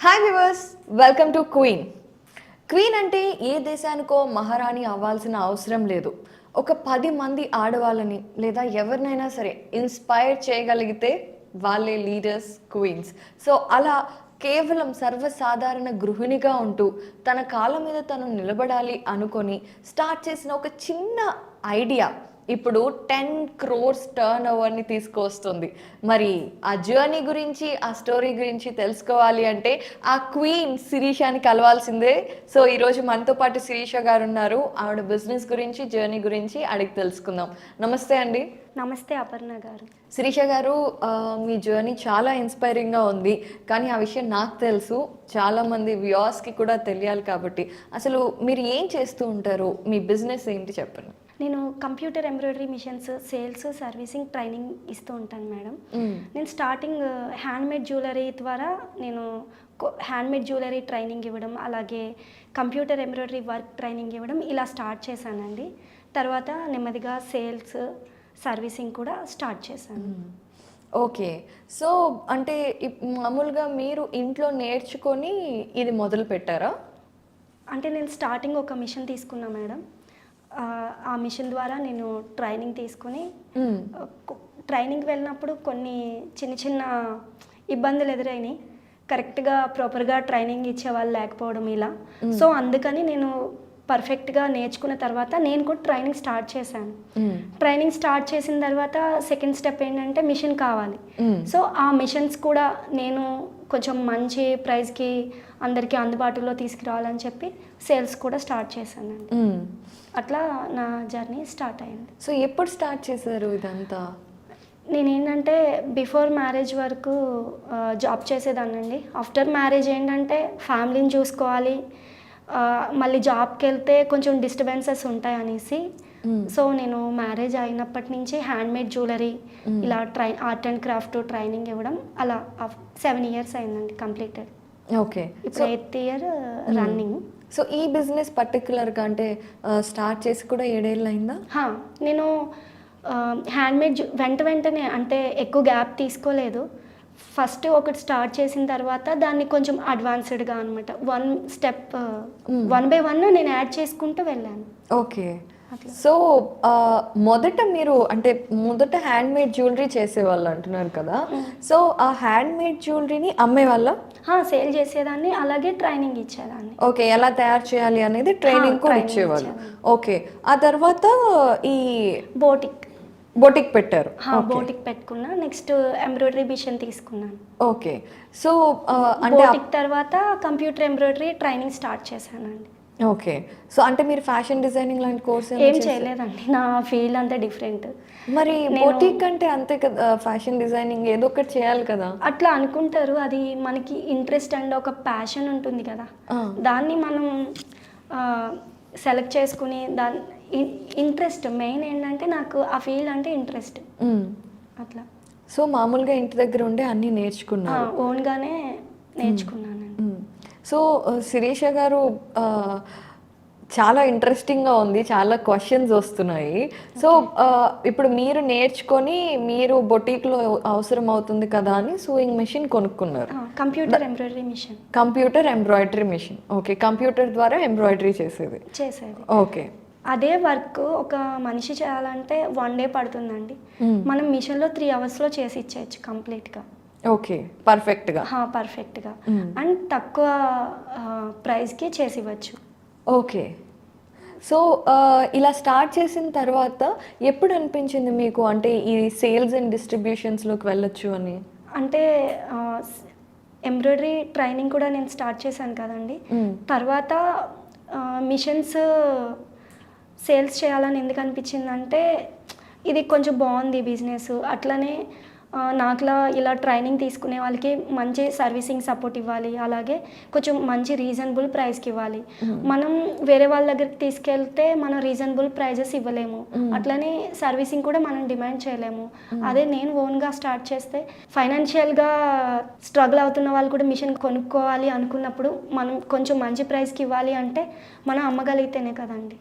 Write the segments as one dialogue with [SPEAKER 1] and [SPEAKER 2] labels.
[SPEAKER 1] Hi viewers, welcome to queen. Queen అంటే ఏ దేశానికో మహారాణి అవ్వాల్సిన అవసరం లేదు. ఒక 10 మంది ఆడవాళ్ళని లేదా ఎవరినైనా సరే ఇన్స్పైర్ చేయగలిగితే వాళ్ళే లీడర్స్, క్వీన్స్. సో అలా కేవలం సర్వసాధారణ గృహిణిగా ఉంటూ తన కాళ్ళ మీద తను నిలబడాలి అనుకొని స్టార్ట్ చేసిన ఒక చిన్న ఐడియా ఇప్పుడు 10 crores టర్న్ ఓవర్ని తీసుకొస్తుంది. మరి ఆ జర్నీ గురించి, ఆ స్టోరీ గురించి తెలుసుకోవాలి అంటే ఆ క్వీన్ శిరీషని కలవాల్సిందే. సో ఈరోజు మనతో పాటు శిరీష గారు ఉన్నారు. ఆవిడ బిజినెస్ గురించి, జర్నీ గురించి అడిగి తెలుసుకుందాం. నమస్తే అండి.
[SPEAKER 2] నమస్తే అపర్ణ గారు.
[SPEAKER 1] శిరీష గారు, మీ జర్నీ చాలా ఇన్స్పైరింగ్గా ఉంది. కానీ ఆ విషయం నాకు తెలుసు, చాలామంది వ్యూవర్స్కి కూడా తెలియాలి. కాబట్టి అసలు మీరు ఏం చేస్తూ ఉంటారు, మీ బిజినెస్ ఏంటి చెప్పండి.
[SPEAKER 2] నేను computer embroidery machines sales, servicing, training ఇస్తూ ఉంటాను మేడం. నేను స్టార్టింగ్ హ్యాండ్మేడ్ జ్యువెలరీ ద్వారా నేను హ్యాండ్మేడ్ జ్యువెలరీ ట్రైనింగ్ ఇవ్వడం, అలాగే కంప్యూటర్ ఎంబ్రాయిడరీ వర్క్ ట్రైనింగ్ ఇవ్వడం ఇలా స్టార్ట్ చేశానండి. తర్వాత నెమ్మదిగా సేల్స్, సర్వీసింగ్ కూడా స్టార్ట్ చేశాను.
[SPEAKER 1] ఓకే. సో అంటే మామూలుగా మీరు ఇంట్లో నేర్చుకొని ఇది మొదలు పెట్టారా?
[SPEAKER 2] అంటే నేను స్టార్టింగ్ ఒక మిషన్ తీసుకున్నా మేడం. ఆ మిషన్ ద్వారా నేను ట్రైనింగ్ తీసుకుని ట్రైనింగ్ వెళ్ళినప్పుడు కొన్ని చిన్న చిన్న ఇబ్బందులు ఎదురైనాయి. కరెక్ట్గా ప్రాపర్గా ట్రైనింగ్ ఇచ్చేవాళ్ళు లేకపోవడం ఇలా. సో అందుకని నేను పర్ఫెక్ట్గా నేర్చుకున్న తర్వాత నేను కూడా ట్రైనింగ్ స్టార్ట్ చేశాను. ట్రైనింగ్ స్టార్ట్ చేసిన తర్వాత సెకండ్ స్టెప్ ఏంటంటే మిషన్ కావాలి. సో ఆ మిషన్స్ కూడా నేను కొంచెం మంచి ప్రైస్కి అందరికీ అందుబాటులో తీసుకురావాలని చెప్పి సేల్స్ కూడా స్టార్ట్ చేశానండి. అట్లా నా జర్నీ స్టార్ట్ అయింది.
[SPEAKER 1] సో ఎప్పుడు స్టార్ట్ చేశారు ఇదంతా?
[SPEAKER 2] నేనేంటంటే బిఫోర్ మ్యారేజ్ వరకు జాబ్ చేసేదాన్నండి. ఆఫ్టర్ మ్యారేజ్ ఏంటంటే ఫ్యామిలీని చూసుకోవాలి, మళ్ళీ జాబ్కి వెళ్తే కొంచెం డిస్టర్బెన్సెస్ ఉంటాయి అనేసి సో నేను మ్యారేజ్ అయినప్పటి నుంచి హ్యాండ్మేడ్ జ్యువెలరీ ఇలా ఆర్ట్ అండ్ క్రాఫ్ట్ ట్రైనింగ్ ఇవ్వడం అలా 7 years అయిందండి కంప్లీటెడ్.
[SPEAKER 1] ఓకే.
[SPEAKER 2] ఇప్పుడు 8th year రన్నింగ్.
[SPEAKER 1] సో ఈ బిజినెస్ పర్టికులర్గా అంటే స్టార్ట్ చేసి కూడా 7 ఏళ్ళు అయిందా?
[SPEAKER 2] నేను హ్యాండ్మేడ్ వెంటనే అంటే ఎక్కువ గ్యాప్ తీసుకోలేదు. ఫస్ట్ ఒకటి స్టార్ట్ చేసిన తర్వాత దాన్ని కొంచెం అడ్వాన్స్డ్గా అనమాట 1 step 1 by 1 నేను యాడ్ చేసుకుంటూ వెళ్ళాను.
[SPEAKER 1] ఓకే. సో మొదట మీరు అంటే మొదట హ్యాండ్మేడ్ జ్యువెలరీ చేసేవాళ్ళు అంటున్నారు కదా. సో ఆ హ్యాండ్మేడ్ జ్యువెలరీని అమ్మేవాళ్ళ?
[SPEAKER 2] సేల్ చేసేదాన్ని, అలాగే ట్రైనింగ్ ఇచ్చేదాన్ని.
[SPEAKER 1] ఓకే, ఎలా తయారు చేయాలి అనేది ట్రైనింగ్ కూడా ఇచ్చేవాళ్ళు. ఓకే. ఆ తర్వాత ఈ బోటిక్ పెట్టారు.
[SPEAKER 2] బోటిక్ పెట్టుకున్నా. నెక్స్ట్ ఎంబ్రాయిడరీ మిషన్ తీసుకున్నాను.
[SPEAKER 1] ఓకే. సో అంటే
[SPEAKER 2] బోటిక్ తర్వాత కంప్యూటర్ ఎంబ్రాయిడరీ ట్రైనింగ్ స్టార్ట్ చేశానండి.
[SPEAKER 1] ఓకే. సో అంటే మీరు ఫ్యాషన్ డిజైనింగ్ లాంటి కోర్స్
[SPEAKER 2] ఏం చేయలేదండి, నా ఫీల్డ్ అంతా డిఫరెంట్.
[SPEAKER 1] మరి బోటిక్ అంటే అంతే కదా, ఫ్యాషన్ డిజైనింగ్ ఏదో ఒకటి చేయాలి కదా.
[SPEAKER 2] అట్లా అనుకుంటారు, అది మనకి ఇంట్రెస్ట్ అండ్ ఒక ప్యాషన్ ఉంటుంది కదా, దాన్ని మనం సెలెక్ట్ చేసుకుని దాని ఇంట్రెస్ట్ మెయిన్ ఏంటంటే నాకు ఆ ఫీల్డ్ అంటే ఇంట్రెస్ట్ అట్లా.
[SPEAKER 1] సో మామూలుగా ఇంటి దగ్గర ఉండే అన్నీ నేర్చుకున్నాను,
[SPEAKER 2] ఓన్గానే నేర్చుకున్నాను.
[SPEAKER 1] సో శిరీష గారు, చాలా ఇంట్రెస్టింగ్గా ఉంది, చాలా క్వశ్చన్స్ వస్తున్నాయి. సో ఇప్పుడు మీరు నేర్చుకొని మీరు బొటీక్లో అవసరం అవుతుంది కదా అని సూయింగ్ మెషిన్ కొనుక్కున్నారు.
[SPEAKER 2] Computer embroidery machine.
[SPEAKER 1] Okay. Computer ద్వారా ఎంబ్రాయిడరీ చేసేది. ఓకే.
[SPEAKER 2] అదే వర్క్ ఒక మనిషి చేయాలంటే 1 day పడుతుందండి. మనం మిషన్లో 3 hours చేసి ఇచ్చేయచ్చు కంప్లీట్గా.
[SPEAKER 1] ఓకే. పర్ఫెక్ట్గా
[SPEAKER 2] అండ్ తక్కువ ప్రైస్కి చేసి ఇవ్వచ్చు.
[SPEAKER 1] ఓకే. సో ఇలా స్టార్ట్ చేసిన తర్వాత ఎప్పుడు అనిపించింది మీకు అంటే ఈ సేల్స్ అండ్ డిస్ట్రిబ్యూషన్స్లోకి వెళ్ళొచ్చు అని?
[SPEAKER 2] అంటే ఎంబ్రాయిడరీ ట్రైనింగ్ కూడా నేను స్టార్ట్ చేశాను కదండి. తర్వాత మిషన్స్ సేల్స్ చేయాలని ఎందుకు అనిపించిందంటే ఇది కొంచెం బాగుంది బిజినెస్. అట్లనే నాకులా ఇలా ట్రైనింగ్ తీసుకునే వాళ్ళకి మంచి సర్వీసింగ్ సపోర్ట్ ఇవ్వాలి, అలాగే కొంచెం మంచి రీజనబుల్ ప్రైస్కి ఇవ్వాలి. మనం వేరే వాళ్ళ దగ్గరికి తీసుకెళ్తే మనం రీజనబుల్ ప్రైజెస్ ఇవ్వలేము, అట్లనే సర్వీసింగ్ కూడా మనం డిమాండ్ చేయలేము. అదే నేను ఓన్గా స్టార్ట్ చేస్తే ఫైనాన్షియల్గా స్ట్రగుల్ అవుతున్న వాళ్ళు కూడా మిషన్ కొనుక్కోవాలి అనుకున్నప్పుడు మనం కొంచెం మంచి ప్రైస్కి ఇవ్వాలి అంటే మనం అమ్మగలిగితేనే కదండి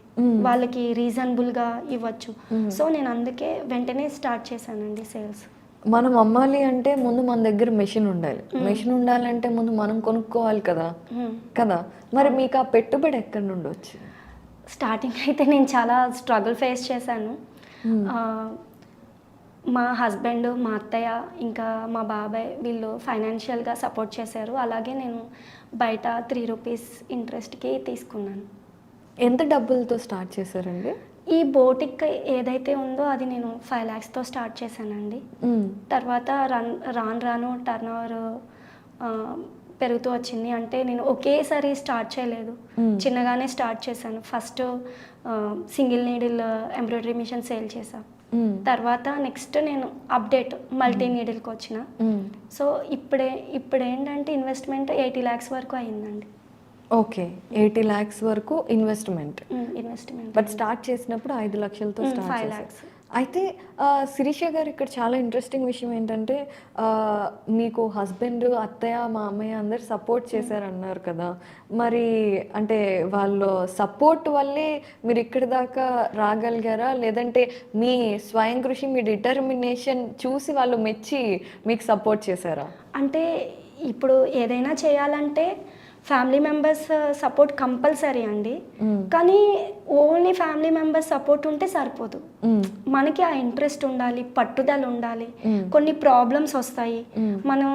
[SPEAKER 2] వాళ్ళకి రీజనబుల్గా ఇవ్వచ్చు. సో నేను అందుకే వెంటనే స్టార్ట్ చేశానండి సేల్స్.
[SPEAKER 1] మనం అమ్మాలి అంటే ముందు మన దగ్గర మెషిన్ ఉండాలి. మెషిన్ ఉండాలంటే ముందు మనం కొనుక్కోవాలి కదా! కదా! మరి మీకు ఆ పెట్టుబడి ఎక్కడి నుండి వచ్చింది?
[SPEAKER 2] స్టార్టింగ్ అయితే నేను చాలా స్ట్రగుల్ ఫేస్ చేశాను. ఆహ్, మా హస్బెండ్, మా అత్తయ్య, ఇంకా మా బాబాయ్ వీళ్ళు ఫైనాన్షియల్‌గా సపోర్ట్ చేశారు. అలాగే నేను బయట రూ. 3 ఇంట్రెస్ట్‌కి తీసుకున్నాను.
[SPEAKER 1] ఎంత డబ్బులతో స్టార్ట్ చేశారండి?
[SPEAKER 2] ఈ బోటిక్ ఏదైతే ఉందో అది నేను 5,00,000తో స్టార్ట్ చేశానండి. తర్వాత రాను రాను టర్నోవర్ పెరుగుతూ వచ్చింది. అంటే నేను ఒకేసారి స్టార్ట్ చేయలేదు. చిన్నగానే స్టార్ట్ చేశాను. First single needle embroidery machine sale చేశా. తర్వాత నెక్స్ట్ నేను అప్డేట్ మల్టీ నీడిల్కి వచ్చిన. సో ఇప్పుడేంటంటే ఇన్వెస్ట్మెంట్ 80 lakhs వరకు అయిందండి.
[SPEAKER 1] ఓకే. 80 lakhs వరకు ఇన్వెస్ట్మెంట్. బట్ స్టార్ట్ చేసినప్పుడు 5 లక్షలతో స్టార్ట్
[SPEAKER 2] 5
[SPEAKER 1] చేశారు.
[SPEAKER 2] lakhs.
[SPEAKER 1] అయితే శిరీష గారు ఇక్కడ చాలా ఇంట్రెస్టింగ్ విషయం ఏంటంటే మీకు హస్బెండ్, అత్తయ్య, మామయ్య అందరు సపోర్ట్ చేశారన్నారు కదా! మరి అంటే వాళ్ళు సపోర్ట్ వల్లే మీరు ఇక్కడి దాకా రాగలిగారా? లేదంటే మీ స్వయం కృషి, మీ డిటర్మినేషన్ చూసి వాళ్ళు మెచ్చి మీకు సపోర్ట్ చేశారా?
[SPEAKER 2] అంటే ఇప్పుడు ఏదైనా చేయాలంటే ఫ్యామిలీ మెంబర్స్ సపోర్ట్ కంపల్సరీ అండి. కానీ ఓన్లీ ఫ్యామిలీ మెంబర్స్ సపోర్ట్ ఉంటే సరిపోదు. మనకి ఆ ఇంట్రెస్ట్ ఉండాలి, పట్టుదల ఉండాలి. కొన్ని ప్రాబ్లమ్స్ వస్తాయి. మనం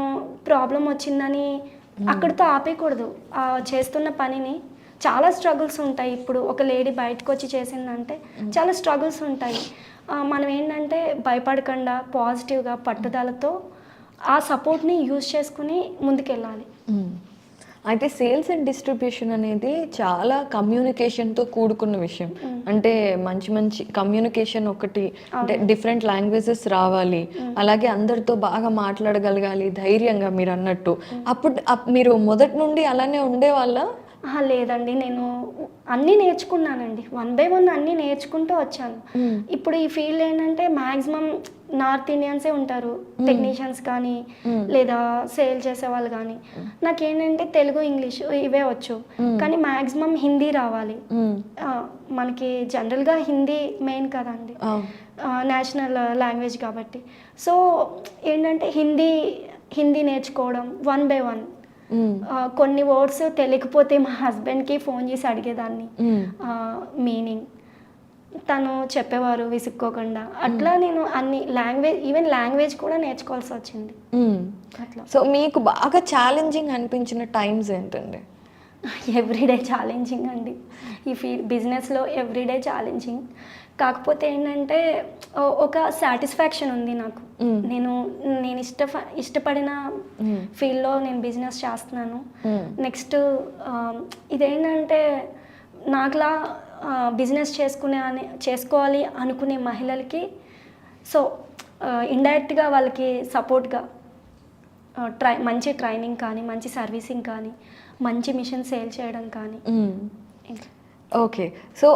[SPEAKER 2] ప్రాబ్లం వచ్చిందని అక్కడితో ఆపేయకూడదు. చేస్తున్న పనిని చాలా స్ట్రగుల్స్ ఉంటాయి. ఇప్పుడు ఒక లేడీ బయటకు వచ్చి చేసిందంటే చాలా స్ట్రగుల్స్ ఉంటాయి. మనం ఏంటంటే భయపడకుండా పాజిటివ్గా పట్టుదలతో ఆ సపోర్ట్ని యూజ్ చేసుకుని ముందుకెళ్ళాలి.
[SPEAKER 1] అయితే సేల్స్ అండ్ డిస్ట్రిబ్యూషన్ అనేది చాలా కమ్యూనికేషన్తో కూడుకున్న విషయం. అంటే మంచి మంచి కమ్యూనికేషన్ ఒకటి, అంటే డిఫరెంట్ లాంగ్వేజెస్ రావాలి, అలాగే అందరితో బాగా మాట్లాడగలగాలి ధైర్యంగా మీరు అన్నట్టు. అప్పుడు మీరు మొదటి నుండి అలానే ఉండేవాళ్ళ?
[SPEAKER 2] లేదండి, నేను అన్నీ నేర్చుకున్నానండి. 1 by 1 అన్నీ నేర్చుకుంటూ వచ్చాను. ఇప్పుడు ఈ ఫీల్డ్ ఏంటంటే మ్యాక్సిమం నార్త్ ఇండియన్సే ఉంటారు, టెక్నీషియన్స్ కానీ లేదా సేల్ చేసే వాళ్ళు కానీ. నాకేంటంటే తెలుగు, ఇంగ్లీష్ ఇవే వచ్చు, కానీ మ్యాక్సిమం హిందీ రావాలి. మనకి జనరల్గా హిందీ మెయిన్ కదండి, నేషనల్ లాంగ్వేజ్ కాబట్టి. సో ఏంటంటే హిందీ నేర్చుకోవడం 1 by 1. కొన్ని వర్డ్స్ తెలియకపోతే మా హస్బెండ్కి ఫోన్ చేసి అడిగేదాన్ని మీనింగ్. తను చెప్పేవారు విసుక్కోకుండా. అట్లా నేను అన్ని ఈవెన్ లాంగ్వేజ్ కూడా నేర్చుకోవాల్సి వచ్చింది అట్లా.
[SPEAKER 1] సో మీకు బాగా ఛాలెంజింగ్ అనిపించిన టైమ్స్ ఏంటండి?
[SPEAKER 2] ఎవ్రీడే ఛాలెంజింగ్ అండి. ఈ బిజినెస్లో ఎవ్రీడే ఛాలెంజింగ్. కాకపోతే ఏంటంటే ఒక సాటిస్ఫాక్షన్ ఉంది నాకు. నేను ఇష్టపడిన ఫీల్డ్లో నేను బిజినెస్ చేస్తున్నాను. నెక్స్ట్ ఇదేంటంటే నాకులా బిజినెస్ చేసుకోవాలి అనుకునే మహిళలకి సో ఇండైరెక్ట్గా వాళ్ళకి సపోర్ట్గా మంచి ట్రైనింగ్ కానీ, మంచి సర్వీసింగ్ కానీ, మంచి మిషన్ సేల్ చేయడం కానీ.
[SPEAKER 1] ఓకే. సో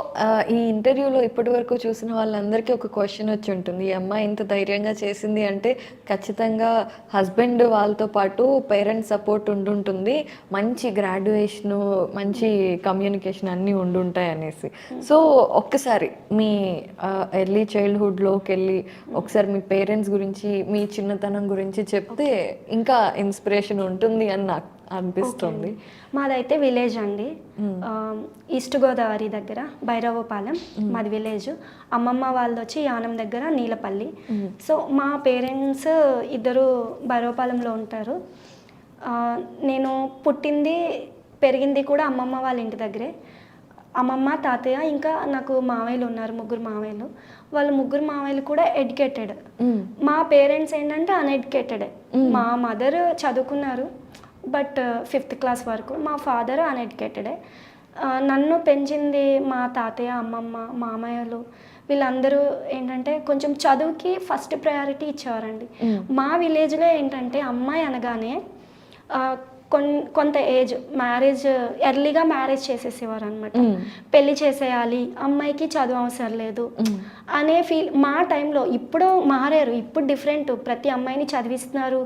[SPEAKER 1] ఈ ఇంటర్వ్యూలో ఇప్పటి వరకు చూసిన వాళ్ళందరికీ ఒక క్వశ్చన్ వచ్చి ఉంటుంది, ఈ అమ్మాయి ఇంత ధైర్యంగా చేసింది అంటే ఖచ్చితంగా హస్బెండ్ వాళ్ళతో పాటు పేరెంట్స్ సపోర్ట్ ఉండుంటుంది, మంచి గ్రాడ్యుయేషను, మంచి కమ్యూనికేషన్ అన్నీ ఉండుంటాయి అనేసి. సో ఒక్కసారి మీ ఎర్లీ చైల్డ్హుడ్లోకి వెళ్ళి ఒకసారి మీ పేరెంట్స్ గురించి, మీ చిన్నతనం గురించి చెప్తే ఇంకా ఇన్స్పిరేషన్ ఉంటుంది అని నాకు అనిపిస్తుంది.
[SPEAKER 2] మాదైతే విలేజ్ అండి, ఈస్ట్ గోదావరి దగ్గర భైరవపాలెం మాది విలేజ్. అమ్మమ్మ వాళ్ళది వచ్చి యానం దగ్గర నీలపల్లి. సో మా పేరెంట్స్ ఇద్దరు భైరవపాలెంలో ఉంటారు. నేను పుట్టింది పెరిగింది కూడా అమ్మమ్మ వాళ్ళ ఇంటి దగ్గరే. అమ్మమ్మ, తాతయ్య, ఇంకా నాకు మావయ్యలు ఉన్నారు, 3 మావయ్యలు. వాళ్ళ 3 మావయ్యలు కూడా ఎడ్యుకేటెడ్. మా పేరెంట్స్ ఏంటంటే అన్ఎడ్యుకేటెడే. మా మదర్ చదువుకున్నారు బట్ 5th class వరకు. మా ఫాదర్ అన్ఎడ్యుకేటెడే. నన్ను పెంచింది మా తాతయ్య, అమ్మమ్మ, మామయ్యలు వీళ్ళందరూ ఏంటంటే కొంచెం చదువుకి ఫస్ట్ ప్రయారిటీ ఇచ్చేవారండి. మా విలేజ్లో ఏంటంటే అమ్మాయి అనగానే కొంత ఏజ్ ఎర్లీగా మ్యారేజ్ చేసేసేవారు అనమాట. పెళ్లి చేసేయాలి, అమ్మాయికి చదువు అవసరం లేదు అనే ఫీల్. మా టైంలో ఇప్పుడు మారారు, ఇప్పుడు డిఫరెంట్. ప్రతి అమ్మాయిని చదివిస్తున్నారు,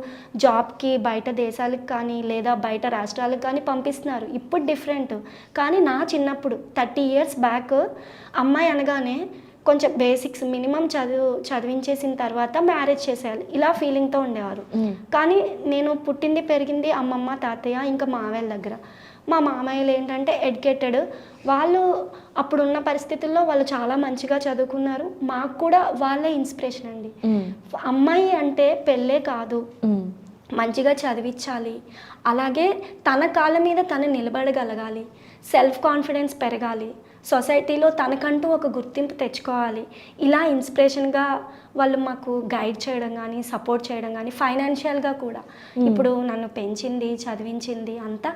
[SPEAKER 2] జాబ్కి బయట దేశాలకు కానీ లేదా బయట రాష్ట్రాలకు కానీ పంపిస్తున్నారు. ఇప్పుడు డిఫరెంట్. కానీ నా చిన్నప్పుడు 30 years బ్యాక్ అమ్మాయి అనగానే కొంచెం బేసిక్స్ మినిమం చదివించేసిన తర్వాత మ్యారేజ్ చేసేయాలి ఇలా ఫీలింగ్తో ఉండేవారు. కానీ నేను పుట్టింది పెరిగింది అమ్మమ్మ తాతయ్య ఇంకా మావయ్య దగ్గర. మా మామయ్యలు ఏంటంటే ఎడ్యుకేటెడ్, వాళ్ళు అప్పుడున్న పరిస్థితుల్లో వాళ్ళు చాలా మంచిగా చదువుకున్నారు. మాకు కూడా వాళ్ళే ఇన్స్పిరేషన్ అండి. అమ్మాయి అంటే పెళ్ళే కాదు, మంచిగా చదివించాలి, అలాగే తన కాళ్ళ మీద తను నిలబడగలగాలి, సెల్ఫ్ కాన్ఫిడెన్స్ పెరగాలి, సొసైటీలో తనకంటూ ఒక గుర్తింపు తెచ్చుకోవాలి. ఇలా ఇన్స్పిరేషన్గా వాళ్ళు మాకు గైడ్ చేయడం కానీ సపోర్ట్ చేయడం కానీ ఫైనాన్షియల్గా కూడా. ఇప్పుడు నన్ను పెంచింది చదివించింది అంతా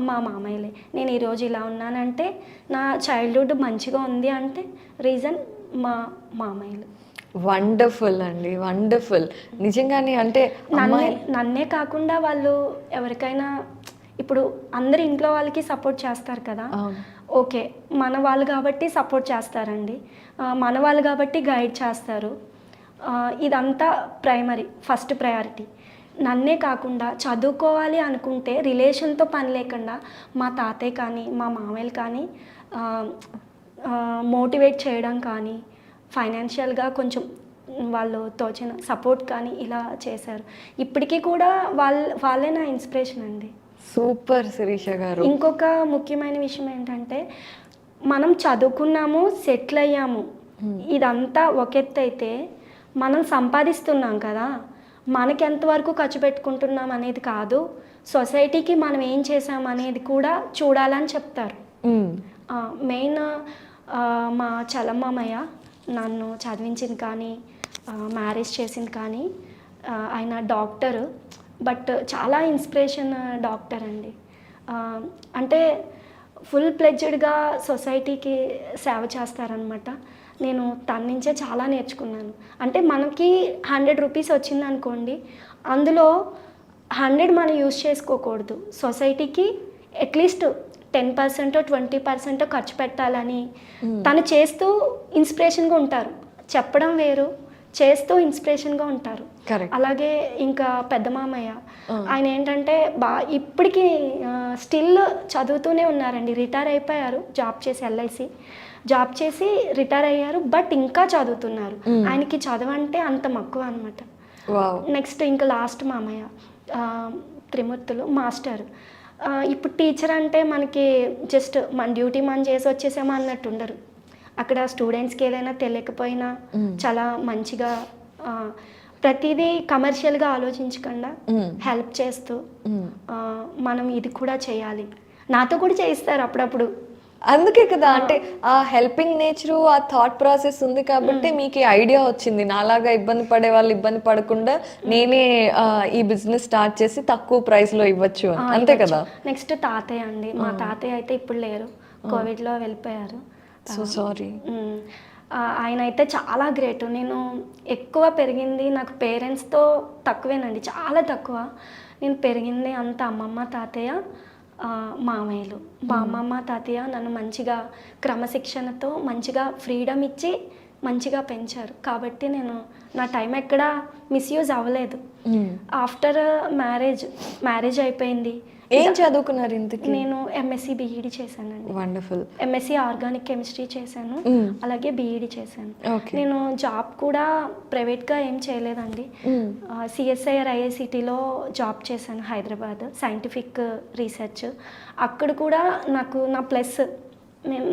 [SPEAKER 2] మా మామయ్యలే. నేను ఈరోజు ఇలా ఉన్నానంటే నా చైల్డ్హుడ్ మంచిగా ఉంది అంటే రీజన్ మా మామయ్యలు.
[SPEAKER 1] వండర్ఫుల్ అండి, వండర్ఫుల్. నిజంగానే అంటే
[SPEAKER 2] నన్నే కాకుండా వాళ్ళు ఎవరికైనా ఇప్పుడు అందరు ఇంట్లో వాళ్ళకి సపోర్ట్ చేస్తారు కదా, ఓకే మన వాళ్ళు కాబట్టి సపోర్ట్ చేస్తారండి, మన వాళ్ళు కాబట్టి గైడ్ చేస్తారు. ఇదంతా ప్రైమరీ, ఫస్ట్ ప్రయారిటీ. నన్నే కాకుండా చదువుకోవాలి అనుకుంటే రిలేషన్తో పని లేకుండా మా తాతయ్య కానీ మా మామయ్యలు కానీ మోటివేట్ చేయడం కానీ ఫైనాన్షియల్గా కొంచెం వాళ్ళు తోచిన సపోర్ట్ కానీ ఇలా చేశారు. ఇప్పటికీ కూడా వాళ్ళే నా ఇన్స్పిరేషన్ అండి.
[SPEAKER 1] సూపర్ శిరీష గారు.
[SPEAKER 2] ఇంకొక ముఖ్యమైన విషయం ఏంటంటే మనం చదువుకున్నాము, సెటిల్ అయ్యాము, ఇదంతా ఒక ఎత్తు అయితే మనం సంపాదిస్తున్నాం కదా, మనకి ఎంతవరకు ఖర్చు పెట్టుకుంటున్నాం అనేది కాదు, సొసైటీకి మనం ఏం చేసాం అనేది కూడా చూడాలని చెప్తారు. మెయిన్ మా చలమ్మయ్య నన్ను చదివించింది కానీ మ్యారేజ్ చేసింది కానీ ఆయన డాక్టరు, బట్ చాలా ఇన్స్పిరేషన్ డాక్టర్ అండి. అంటే ఫుల్ ప్లెడ్జ్డ్గా సొసైటీకి సేవ చేస్తారనమాట. నేను తన నుంచే చాలా నేర్చుకున్నాను. అంటే మనకి 100 రూపీస్ వచ్చింది అనుకోండి, అందులో 100 మనం యూజ్ చేసుకోకూడదు, సొసైటీకి అట్లీస్ట్ 10% 20% ఖర్చు పెట్టాలని తను చేస్తూ ఇన్స్పిరేషన్గా ఉంటారు. చెప్పడం వేరు, చేస్తూ ఇన్స్పిరేషన్గా ఉంటారు. అలాగే ఇంకా పెద్ద మామయ్య, ఆయన ఏంటంటే ఇప్పటికీ స్టిల్ చదువుతూనే ఉన్నారండి. రిటైర్ అయిపోయారు, జాబ్ చేసి ఎల్ఐసి జాబ్ చేసి రిటైర్ అయ్యారు, బట్ ఇంకా చదువుతున్నారు. ఆయనకి చదవంటే అంత మక్కువ అనమాట. నెక్స్ట్ ఇంకా లాస్ట్ మామయ్య త్రిమూర్తులు మాస్టర్. ఇప్పుడు టీచర్ అంటే మనకి జస్ట్ మన డ్యూటీ మనం చేసి వచ్చేసామా అన్నట్టు ఉండరు. అక్కడ స్టూడెంట్స్కి ఏదైనా తెలియకపోయినా చాలా మంచిగా ప్రతిదీ కమర్షియల్గా ఆలోచించకుండా హెల్ప్ చేస్తూ మనం ఇది కూడా చేయాలి, నాతో కూడా చేయిస్తారు అప్పుడప్పుడు.
[SPEAKER 1] అందుకే కదా అంటే ఆ హెల్పింగ్ నేచరు, ఆ థాట్ ప్రాసెస్ ఉంది కాబట్టి మీకు ఐడియా వచ్చింది, నాలాగా ఇబ్బంది పడే వాళ్ళు ఇబ్బంది పడకుండా నేనే ఈ బిజినెస్ స్టార్ట్ చేసి తక్కువ ప్రైస్ లో ఇవ్వచ్చు, అంతే కదా.
[SPEAKER 2] నెక్స్ట్ తాతయ్య అండి, మా తాతయ్య అయితే ఇప్పుడు లేరు, కోవిడ్లో వెళ్ళిపోయారు.
[SPEAKER 1] So sorry.
[SPEAKER 2] ఆయన అయితే చాలా గ్రేట్. నేను ఎక్కువ పెరిగింది నాకు పేరెంట్స్తో తక్కువేనండి, చాలా తక్కువ. నేను పెరిగింది అంత అమ్మమ్మ తాతయ్య మామయ్యలు. మా అమ్మమ్మ తాతయ్య నన్ను మంచిగా క్రమశిక్షణతో మంచిగా ఫ్రీడమ్ ఇచ్చి మంచిగా పెంచారు. కాబట్టి నేను నా టైం ఎక్కడా మిస్యూజ్ అవ్వలేదు. ఆఫ్టర్ మ్యారేజ్ అయిపోయింది.
[SPEAKER 1] ఏం చదువుకున్నారు ఇంతకీ?
[SPEAKER 2] నేను ఎంఎస్సి బీఈడి చేశానండి.
[SPEAKER 1] వండర్ఫుల్.
[SPEAKER 2] ఎంఎస్సి ఆర్గానిక్ కెమిస్ట్రీ చేశాను, అలాగే బీఈడి చేశాను. నేను జాబ్ కూడా ప్రైవేట్గా ఏం చేయలేదండి. సిఎస్ఐఆర్ ఐఐసిటీలో జాబ్ చేశాను హైదరాబాద్, సైంటిఫిక్ రీసెర్చ్. అక్కడ కూడా నా ప్లస్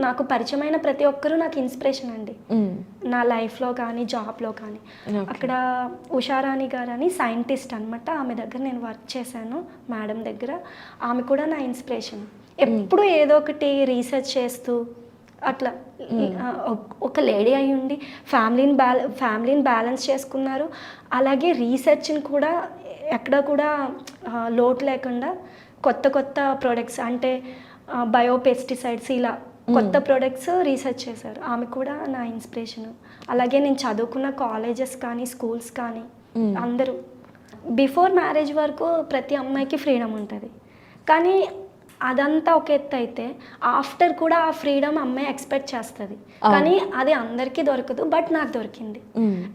[SPEAKER 2] నాకు పరిచయమైన ప్రతి ఒక్కరూ నాకు ఇన్స్పిరేషన్ అండి, నా లైఫ్లో కానీ జాబ్లో కానీ. అక్కడ ఉషారాణి గారు అని సైంటిస్ట్ అనమాట, ఆమె దగ్గర నేను వర్క్ చేశాను, మేడం దగ్గర. ఆమె కూడా నా ఇన్స్పిరేషన్. ఎప్పుడు ఏదో ఒకటి రీసెర్చ్ చేస్తూ అట్లా ఒక లేడీ అయి ఉండి ఫ్యామిలీని బ్యాలెన్స్ చేసుకున్నారు. అలాగే రీసెర్చ్ని కూడా ఎక్కడ కూడా లోటు లేకుండా కొత్త ప్రొడక్ట్స్ అంటే బయోపెస్టిసైడ్స్ ఇలా కొత్త ప్రొడక్ట్స్ రీసెర్చ్ చేశారు. ఆమె కూడా నా ఇన్స్పిరేషన్. అలాగే నేను చదువుకున్న కాలేజెస్ కానీ స్కూల్స్ కానీ అందరూ బిఫోర్ మ్యారేజ్ వరకు ప్రతి అమ్మాయికి ఫ్రీడమ్ ఉంటుంది, కానీ అదంతా ఒక ఎత్తు అయితే ఆఫ్టర్ కూడా ఆ ఫ్రీడమ్ అమ్మాయి ఎక్స్పెక్ట్ చేస్తుంది, కానీ అది అందరికీ దొరకదు, బట్ నాకు దొరికింది.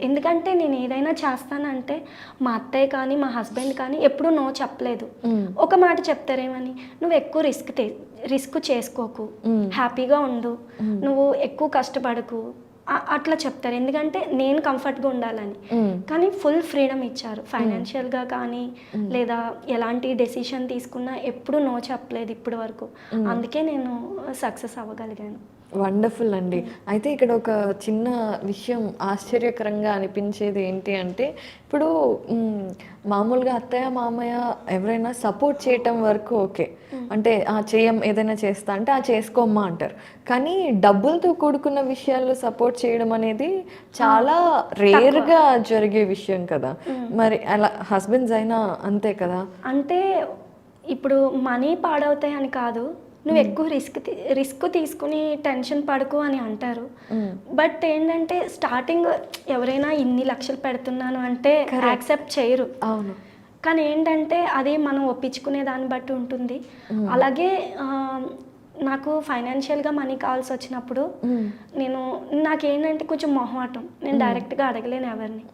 [SPEAKER 2] ఎందుకంటే నేను ఏదైనా చేస్తానంటే మా అత్తయ్య కానీ మా హస్బెండ్ కానీ ఎప్పుడూ నో చెప్పలేదు. ఒక మాట చెప్తారేమని, నువ్వు ఎక్కువ రిస్క్ చేసుకోకు, హ్యాపీగా ఉండు, నువ్వు ఎక్కువ కష్టపడకు, అట్లా చెప్తారు, ఎందుకంటే నేను కంఫర్ట్గా ఉండాలని. కానీ ఫుల్ ఫ్రీడమ్ ఇచ్చారు ఫైనాన్షియల్గా కానీ, లేదా ఎలాంటి డెసిషన్ తీసుకున్నా ఎప్పుడు నో చెప్పలేదు ఇప్పటి వరకు. అందుకే నేను సక్సెస్ అవ్వగలిగాను.
[SPEAKER 1] వండర్ఫుల్ అండి. అయితే ఇక్కడ ఒక చిన్న విషయం ఆశ్చర్యకరంగా అనిపించేది ఏంటి అంటే, ఇప్పుడు మామూలుగా అత్తయ్య మామయ్య ఎవరైనా సపోర్ట్ చేయటం వరకు ఓకే, అంటే చేయం ఏదైనా చేస్తా అంటే చేసుకోమ్మా అంటారు. కానీ డబ్బులతో కూడుకున్న విషయాల్లో సపోర్ట్ చేయడం అనేది చాలా రేర్గా జరిగే విషయం కదా. మరి అలా హస్బెండ్స్ అయినా అంతే కదా.
[SPEAKER 2] అంటే ఇప్పుడు మనీ పాడవుతాయి అని కాదు, నువ్వు ఎక్కువ రిస్క్ తీసుకుని టెన్షన్ పడుకో అని అంటారు. బట్ ఏంటంటే స్టార్టింగ్ ఎవరైనా ఇన్ని లక్షలు పెడుతున్నాను అంటే యాక్సెప్ట్ చేయరు.
[SPEAKER 1] అవును.
[SPEAKER 2] కానీ ఏంటంటే అది మనం ఒప్పించుకునే దాన్ని బట్టి ఉంటుంది. అలాగే నాకు ఫైనాన్షియల్గా మనీ కావాల్సి వచ్చినప్పుడు నాకేంటంటే కొంచెం మొహమాటం, నేను డైరెక్ట్గా అడగలేను ఎవరిని.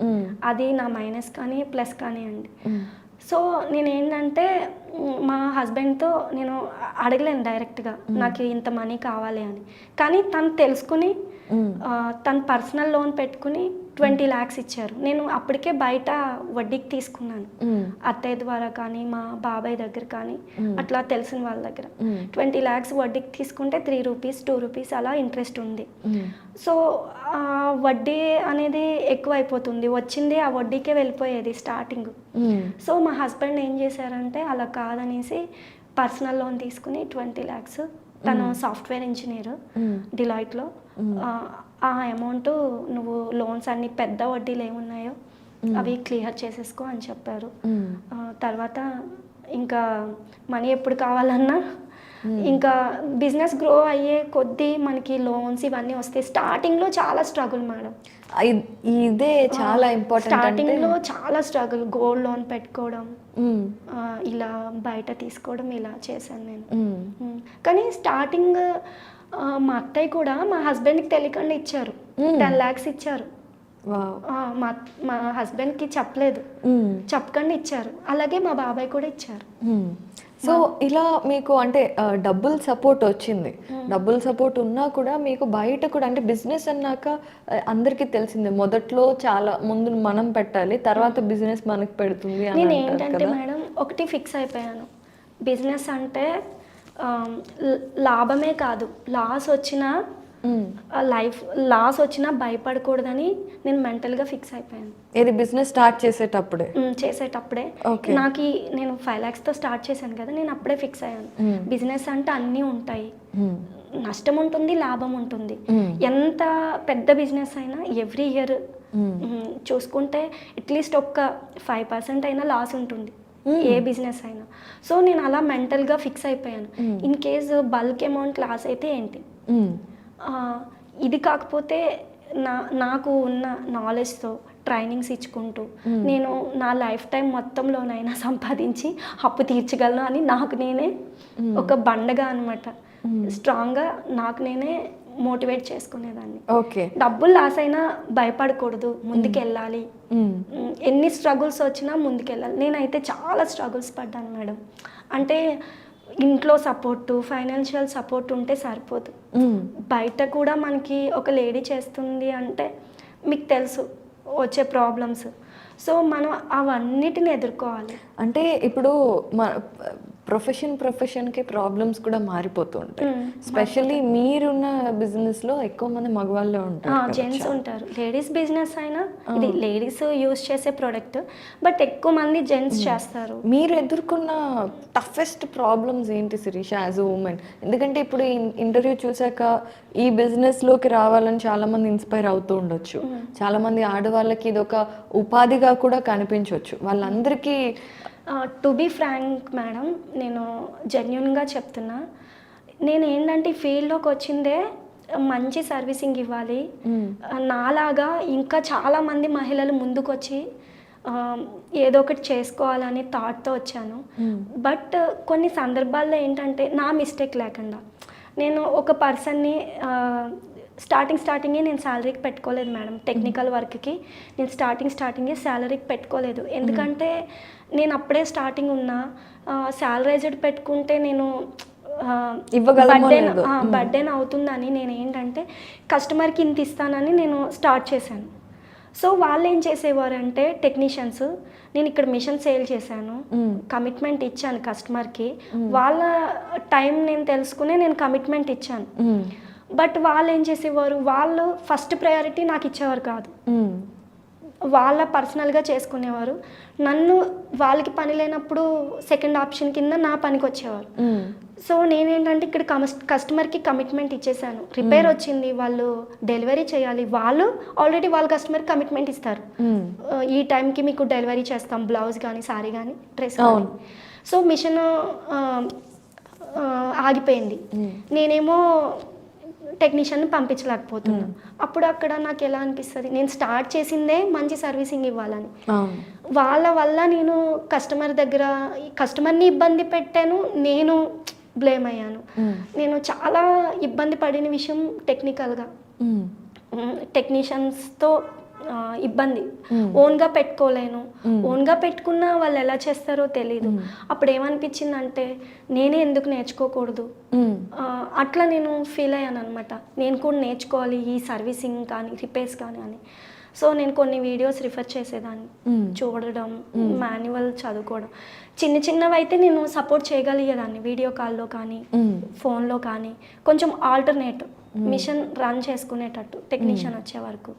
[SPEAKER 2] అది నా మైనస్ కానీ ప్లస్ కానీ అండి. సో నేనేంటంటే మా హస్బెండ్తో నేను అడగలేను డైరెక్ట్గా నాకు ఇంత మనీ కావాలి అని. కానీ తను తెలుసుకుని తను పర్సనల్ లోన్ పెట్టుకుని 20 lakhs ఇచ్చారు. నేను అప్పటికే బయట వడ్డీకి తీసుకున్నాను, అత్తయ్య ద్వారా కానీ మా బాబాయ్ దగ్గర కానీ అట్లా తెలిసిన వాళ్ళ దగ్గర. 20 lakhs వడ్డీకి తీసుకుంటే 3 rupees 2 rupees అలా ఇంట్రెస్ట్ ఉంది. సో వడ్డీ అనేది ఎక్కువ అయిపోతుంది, వచ్చింది ఆ వడ్డీకే వెళ్ళిపోయేది స్టార్టింగ్. సో మా హస్బెండ్ ఏం చేశారంటే అలా కాదనేసి పర్సనల్ లోన్ తీసుకుని 20 lakhs, తను సాఫ్ట్వేర్ ఇంజనీర్ డిలాయిట్లో, ఆ అమౌంట్ నువ్వు లోన్స్ అన్ని పెద్ద వడ్డీలు ఏమున్నాయో అవి క్లియర్ చేసేసుకో అని చెప్పారు. తర్వాత ఇంకా మనీ ఎప్పుడు కావాలన్నా ఇంకా బిజినెస్ గ్రో అయ్యే కొద్దీ మనకి లోన్స్ ఇవన్నీ వస్తాయి. స్టార్టింగ్లో చాలా స్ట్రగుల్ మేడం,
[SPEAKER 1] ఇదే చాలా ఇంపార్టెంట్.
[SPEAKER 2] స్టార్టింగ్లో చాలా స్ట్రగుల్, గోల్డ్ లోన్ పెట్టుకోవడం, ఇలా బయట తీసుకోవడం ఇలా చేశాను నేను. కానీ స్టార్టింగ్ మా అత్తయ్య కూడా మా హస్బెండ్కి తెలియకుండా ఇచ్చారు, 10 lakhs ఇచ్చారు. మా హస్బెండ్కి చెప్పలేదు, చెప్పకుండా ఇచ్చారు. అలాగే మా బాబాయ్ కూడా ఇచ్చారు.
[SPEAKER 1] సో ఇలా మీకు అంటే డబ్బుల్ సపోర్ట్ వచ్చింది. డబ్బుల్ సపోర్ట్ ఉన్నా కూడా మీకు బయట కూడా అంటే బిజినెస్ అన్నాక అందరికీ తెలిసిందే, మొదట్లో చాలా ముందు మనం పెట్టాలి, తర్వాత బిజినెస్ మనకు పెడుతుంది.
[SPEAKER 2] నేను ఏంటంటే మేడం ఒకటి ఫిక్స్ అయిపోయాను, బిజినెస్ అంటే లాభమే కాదు లాస్ వచ్చినా వచ్చినా భయపడకూడదని నేను మెంటల్గా ఫిక్స్ అయిపోయాను.
[SPEAKER 1] ఇది బిజినెస్ స్టార్ట్ చేసేటప్పుడే
[SPEAKER 2] నాకు నేను 5 lakhsతో స్టార్ట్ చేశాను కదా, నేను అప్పుడే ఫిక్స్ అయ్యాను బిజినెస్ అంటే అన్నీ ఉంటాయి, నష్టం ఉంటుంది లాభం ఉంటుంది. ఎంత పెద్ద బిజినెస్ అయినా ఎవ్రీ ఇయర్ చూసుకుంటే అట్లీస్ట్ ఒక్క 5% అయినా లాస్ ఉంటుంది ఏ బిజినెస్ అయినా. సో నేను అలా మెంటల్గా ఫిక్స్ అయిపోయాను, in case bulk amount loss అయితే ఏంటి, ఇది కాకపోతే నాకు ఉన్న నాలెడ్జ్తో ట్రైనింగ్స్ ఇచ్చుకుంటూ నేను నా లైఫ్ టైం మొత్తంలోనైనా సంపాదించి అప్పు తీర్చగలను అని నాకు నేనే ఒక బండగా అనమాట, స్ట్రాంగ్గా నాకు నేనే మోటివేట్ చేసుకునేదాన్ని. డబ్బులు లాస్ అయినా భయపడకూడదు, ముందుకెళ్ళాలి, ఎన్ని స్ట్రగుల్స్ వచ్చినా ముందుకెళ్ళాలి. నేనైతే చాలా స్ట్రగుల్స్ పడ్డాను మేడం. అంటే ఇంట్లో సపోర్టు, ఫైనాన్షియల్ సపోర్ట్ ఉంటే సరిపోదు, బయట కూడా మనకి ఒక లేడీ చేస్తుంది అంటే మీకు తెలుసు వచ్చే ప్రాబ్లమ్స్. సో మనం అవన్నిటిని ఎదుర్కోవాలి.
[SPEAKER 1] అంటే ఇప్పుడు ప్రొఫెషన్కి ప్రాబ్లమ్స్ కూడా మారిపోతూ ఉంటాయి. స్పెషల్లీ మీరున్న బిజినెస్లో ఎక్కువ మంది మగవాళ్ళే ఉంటారు,
[SPEAKER 2] జెంట్స్ ఉంటారు. లేడీస్ బిజినెస్ అయినా ఇది లేడీస్ యూజ్ చేసే ప్రోడక్ట్, బట్ ఎక్కువ మంది జెంట్స్ చేస్తారు.
[SPEAKER 1] మీరు ఎదుర్కొన్న టఫెస్ట్ ప్రాబ్లమ్స్ ఏంటి శిరీష యాజ్ అ ఉమెన్? ఎందుకంటే ఇప్పుడు ఈ ఇంటర్వ్యూ చూసాక ఈ బిజినెస్లోకి రావాలని చాలామంది ఇన్స్పైర్ అవుతూ ఉండొచ్చు, చాలామంది ఆడవాళ్ళకి ఇది ఒక ఉపాధిగా కూడా కనిపించవచ్చు. వాళ్ళందరికీ
[SPEAKER 2] టు బీ ఫ్రాంక్ మేడం, నేను జెన్యున్గా చెప్తున్నా, నేను ఏంటంటే ఈ ఫీల్డ్లోకి వచ్చిందే మంచి సర్వీసింగ్ ఇవ్వాలి, నాలాగా ఇంకా చాలామంది మహిళలు ముందుకు వచ్చి ఏదో ఒకటి చేసుకోవాలని థాట్తో వచ్చాను. బట్ కొన్ని సందర్భాల్లో ఏంటంటే నా మిస్టేక్ లేకుండా నేను ఒక పర్సన్ని స్టార్టింగే నేను శాలరీకి పెట్టుకోలేదు మేడం. టెక్నికల్ వర్క్కి నేను స్టార్టింగే శాలరీకి పెట్టుకోలేదు, ఎందుకంటే నేను అప్పుడే స్టార్టింగ్ ఉన్నా. శాలరైజ్డ్ పెట్టుకుంటే నేను
[SPEAKER 1] ఇవ్వగలమో లేదో.
[SPEAKER 2] బర్డెన్ అవుతుందని నేను ఏంటంటే కస్టమర్కి ఇంత ఇస్తానని నేను స్టార్ట్ చేశాను. సో వాళ్ళు ఏం చేసేవారంటే టెక్నీషియన్స్, నేను ఇక్కడ మిషన్ సేల్ చేశాను, కమిట్మెంట్ ఇచ్చాను కస్టమర్కి, వాళ్ళ టైం నేను తెలుసుకునే నేను కమిట్మెంట్ ఇచ్చాను. బట్ వాళ్ళు ఏం చేసేవారు, వాళ్ళు ఫస్ట్ ప్రయారిటీ నాకు ఇచ్చేవారు కాదు, వాళ్ళ పర్సనల్గా చేసుకునేవారు. నన్ను వాళ్ళకి పని లేనప్పుడు సెకండ్ ఆప్షన్ కింద నా పనికి వచ్చేవారు. సో నేనేంటంటే ఇక్కడ కస్టమర్కి కమిట్మెంట్ ఇచ్చేసాను, రిపేర్ వచ్చింది, వాళ్ళు డెలివరీ చేయాలి, వాళ్ళు ఆల్రెడీ వాళ్ళ కస్టమర్కి కమిట్మెంట్ ఇస్తారు, ఈ టైంకి మీకు డెలివరీ చేస్తాం, బ్లౌజ్ కానీ సారీ కానీ డ్రెస్ కానీ. సో మిషన్ ఆగిపోయింది, నేనేమో టెక్నీషియన్ పంపించలేకపోతున్నాను. అప్పుడు అక్కడ నాకు ఎలా అనిపిస్తుంది, నేను స్టార్ట్ చేసిందే మంచి సర్వీసింగ్ ఇవ్వాలని, వాళ్ళ వల్ల నేను కస్టమర్ని ఇబ్బంది పెట్టాను, నేను బ్లేమ్ అయ్యాను. నేను చాలా ఇబ్బంది పడిన విషయం టెక్నికల్గా, టెక్నీషియన్స్తో ఇబ్బంది, ఓన్గా పెట్టుకోలేను, ఓన్గా పెట్టుకున్నా వాళ్ళు ఎలా చేస్తారో తెలీదు. అప్పుడు ఏమనిపించిందంటే నేనే ఎందుకు నేర్చుకోకూడదు, అట్లా నేను ఫీల్ అయ్యాను అనమాట. నేను కూడా నేర్చుకోవాలి ఈ సర్వీసింగ్ కానీ రిపేర్స్ కానీ అని. సో నేను కొన్ని వీడియోస్ రిఫర్ చేసేదాన్ని, చూడడం, మాన్యువల్ చదువుకోవడం. చిన్నవి అయితే నేను సపోర్ట్ చేయగలిగేదాన్ని, వీడియో కాల్లో కానీ ఫోన్లో కానీ, కొంచెం ఆల్టర్నేట్ మిషన్ రన్ చేసుకునేటట్టు టెక్నీషియన్ వచ్చే వరకు.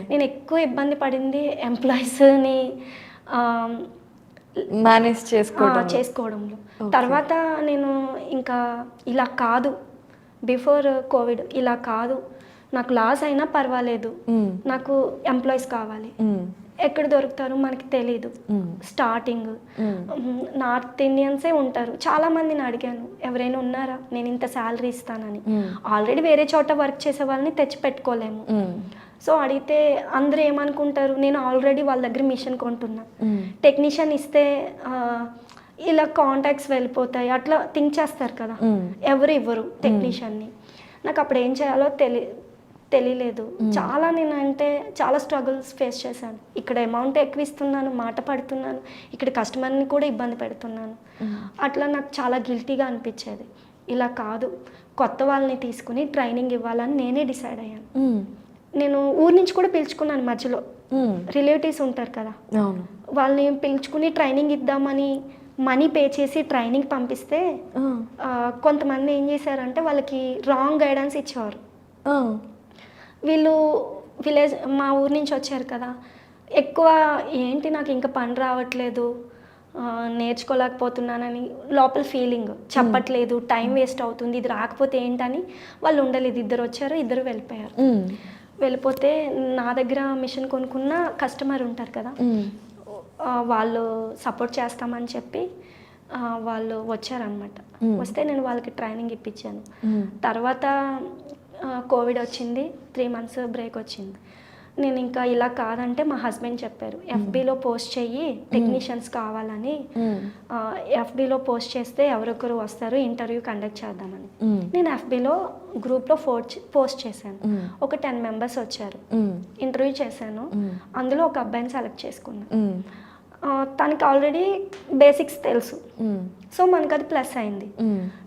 [SPEAKER 2] నేను ఎక్కువ ఇబ్బంది పడింది ఎంప్లాయీస్ని
[SPEAKER 1] మేనేజ్
[SPEAKER 2] చేసుకోవడంలో. తర్వాత నేను ఇంకా ఇలా కాదు, బిఫోర్ కోవిడ్ ఇలా కాదు, నాకు లాస్ అయినా పర్వాలేదు, నాకు ఎంప్లాయీస్ కావాలి. ఎక్కడ దొరుకుతారు మనకి తెలీదు. స్టార్టింగ్ నార్త్ ఇండియన్సే ఉంటారు, చాలా మందిని అడిగాను, ఎవరైనా ఉన్నారా, నేను ఇంత శాలరీ ఇస్తానని. ఆల్రెడీ వేరే చోట వర్క్ చేసే వాళ్ళని తెచ్చి పెట్టుకోలేము. సో అడిగితే అందరూ ఏమనుకుంటారు, నేను ఆల్రెడీ వాళ్ళ దగ్గర మిషన్ కొంటున్నా, టెక్నీషియన్ ఇస్తే ఇలా కాంటాక్ట్స్ వెళ్ళిపోతాయి, అట్లా థింక్ చేస్తారు కదా, ఎవరు ఇవ్వరు టెక్నీషియన్ని. నాకు అప్పుడు ఏం చేయాలో తెలియలేదు. చాలా నేనంటే చాలా స్ట్రగుల్స్ ఫేస్ చేశాను. ఇక్కడ అమౌంట్ ఎక్కువ ఇస్తున్నాను, మాట పడుతున్నాను, ఇక్కడ కస్టమర్ని కూడా ఇబ్బంది పెడుతున్నాను. అట్లా నాకు చాలా గిల్టీగా అనిపించేది. ఇలా కాదు, కొత్త వాళ్ళని తీసుకుని ట్రైనింగ్ ఇవ్వాలని నేనే డిసైడ్ అయ్యాను. నేను ఊరి నుంచి కూడా పిలుచుకున్నాను, మధ్యలో రిలేటివ్స్ ఉంటారు కదా, వాళ్ళని పిలుచుకుని ట్రైనింగ్ ఇద్దామని మనీ పే చేసి ట్రైనింగ్ పంపిస్తే కొంతమంది ఏం చేశారంటే వాళ్ళకి రాంగ్ గైడెన్స్ ఇచ్చేవారు. వీళ్ళు మా ఊరి నుంచి వచ్చారు కదా, ఎక్కువ ఏంటి నాకు ఇంకా పని రావట్లేదు, నేర్చుకోలేకపోతున్నానని లోపల ఫీలింగ్, చెప్పట్లేదు, టైం వేస్ట్ అవుతుంది, ఇది రాకపోతే ఏంటని వాళ్ళు ఉండలేదు. ఇద్దరు వచ్చారు, ఇద్దరు వెళ్ళిపోయారు. వెళ్ళిపోతే నా దగ్గర మిషన్ కొనుక్కున్న కస్టమర్ ఉంటారు కదా, వాళ్ళు సపోర్ట్ చేస్తామని చెప్పి వాళ్ళు వచ్చారనమాట. వస్తే నేను వాళ్ళకి ట్రైనింగ్ ఇప్పించాను. తర్వాత కోవిడ్ వచ్చింది, 3 months బ్రేక్ వచ్చింది. నేను ఇంకా ఇలా కాదంటే మా హస్బెండ్ చెప్పారు, ఎఫ్బీలో పోస్ట్ చెయ్యి, టెక్నీషియన్స్ కావాలని, ఎఫ్బీలో పోస్ట్ చేస్తే ఎవరొకరు వస్తారు, ఇంటర్వ్యూ కండక్ట్ చేద్దామని. నేను ఎఫ్బీలో గ్రూప్లో పోస్ట్ చేశాను, ఒక 10 members వచ్చారు, ఇంటర్వ్యూ చేశాను. అందులో ఒక అబ్బాయిని సెలెక్ట్ చేసుకున్నాను. తనకి ఆల్రెడీ బేసిక్స్ తెలుసు, సో మనకు అది ప్లస్ అయింది.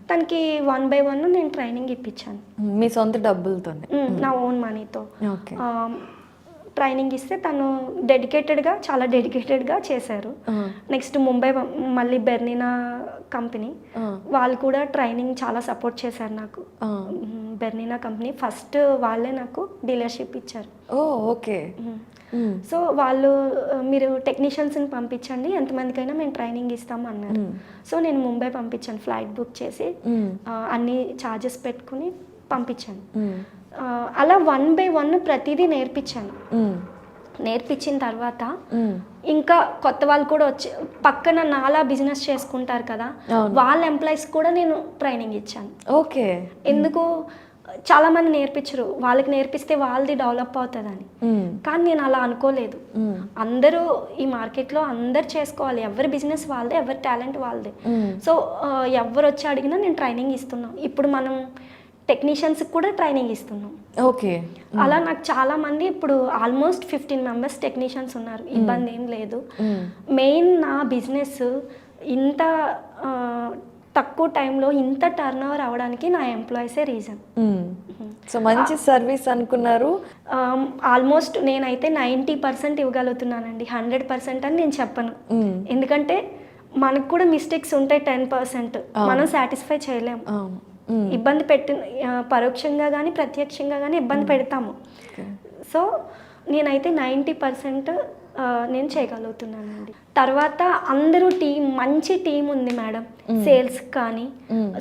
[SPEAKER 2] తనకి 1 by 1 నేను ట్రైనింగ్ ఇప్పించాను,
[SPEAKER 1] మీ సొంత డబ్బులతో,
[SPEAKER 2] నా ఓన్ మనీతో ట్రైనింగ్ ఇస్తే తను చాలా డెడికేటెడ్గా చేశారు. నెక్స్ట్ ముంబై, మళ్ళీ బెర్నినా కంపెనీ వాళ్ళు కూడా ట్రైనింగ్ చాలా సపోర్ట్ చేశారు నాకు. బెర్నినా కంపెనీ ఫస్ట్ వాళ్ళే నాకు డీలర్షిప్ ఇచ్చారు.
[SPEAKER 1] ఓకే.
[SPEAKER 2] సో వాళ్ళు మీరు టెక్నీషియన్స్ని పంపించండి, ఎంతమందికైనా మేము ట్రైనింగ్ ఇస్తాము అన్నారు. సో నేను ముంబై పంపించాను, ఫ్లైట్ బుక్ చేసి అన్ని ఛార్జెస్ పెట్టుకుని పంపించాను. అలా 1 by 1 ప్రతిదీ నేర్పించాను. నేర్పించిన తర్వాత ఇంకా కొత్త వాళ్ళు కూడా వచ్చి పక్కన నాలా బిజినెస్ చేసుకుంటారు కదా, వాళ్ళ ఎంప్లాయీస్ కూడా నేను ట్రైనింగ్ ఇచ్చాను.
[SPEAKER 1] ఓకే.
[SPEAKER 2] ఎందుకు చాలా మంది నేర్పించరు, వాళ్ళకి నేర్పిస్తే వాళ్ళది డెవలప్ అవుతుందని. కానీ నేను అలా అనుకోలేదు. అందరూ ఈ మార్కెట్లో అందరు చేసుకోవాలి, ఎవరి బిజినెస్ వాళ్ళదే, ఎవరి టాలెంట్ వాళ్ళదే. సో ఎవరు వచ్చి అడిగినా నేను ట్రైనింగ్ ఇస్తున్నాను. ఇప్పుడు మనం టెక్నీషియన్స్ కూడా ట్రైనింగ్ ఇస్తున్నాం.
[SPEAKER 1] ఓకే.
[SPEAKER 2] అలా నాకు చాలా మంది ఇప్పుడు ఆల్మోస్ట్ 15 members టెక్నీషియన్స్ ఉన్నారు, ఇబ్బంది ఏం లేదు. మెయిన్ నా బిజినెస్ ఇంత తక్కువ టైంలో ఇంత టర్న్ ఓవర్ అవ్వడానికి నా ఎంప్లాయీసే రీజన్.
[SPEAKER 1] సో మంచి సర్వీస్ అనుకున్నారు.
[SPEAKER 2] ఆల్మోస్ట్ నేనైతే 90% ఇవ్వగలుగుతున్నానండి, 100% అని నేను చెప్పను. ఎందుకంటే మనకు కూడా మిస్టేక్స్ ఉంటాయి, 10% మనం సాటిస్ఫై చేయలేము. ఇబ్బంది పరోక్షంగా కానీ ప్రత్యక్షంగా కానీ ఇబ్బంది పెడతాము. సో నేనైతే 90% నేను చేయగలుగుతున్నానండి. తర్వాత అందరూ మంచి టీం ఉంది మేడం. సేల్స్ కానీ,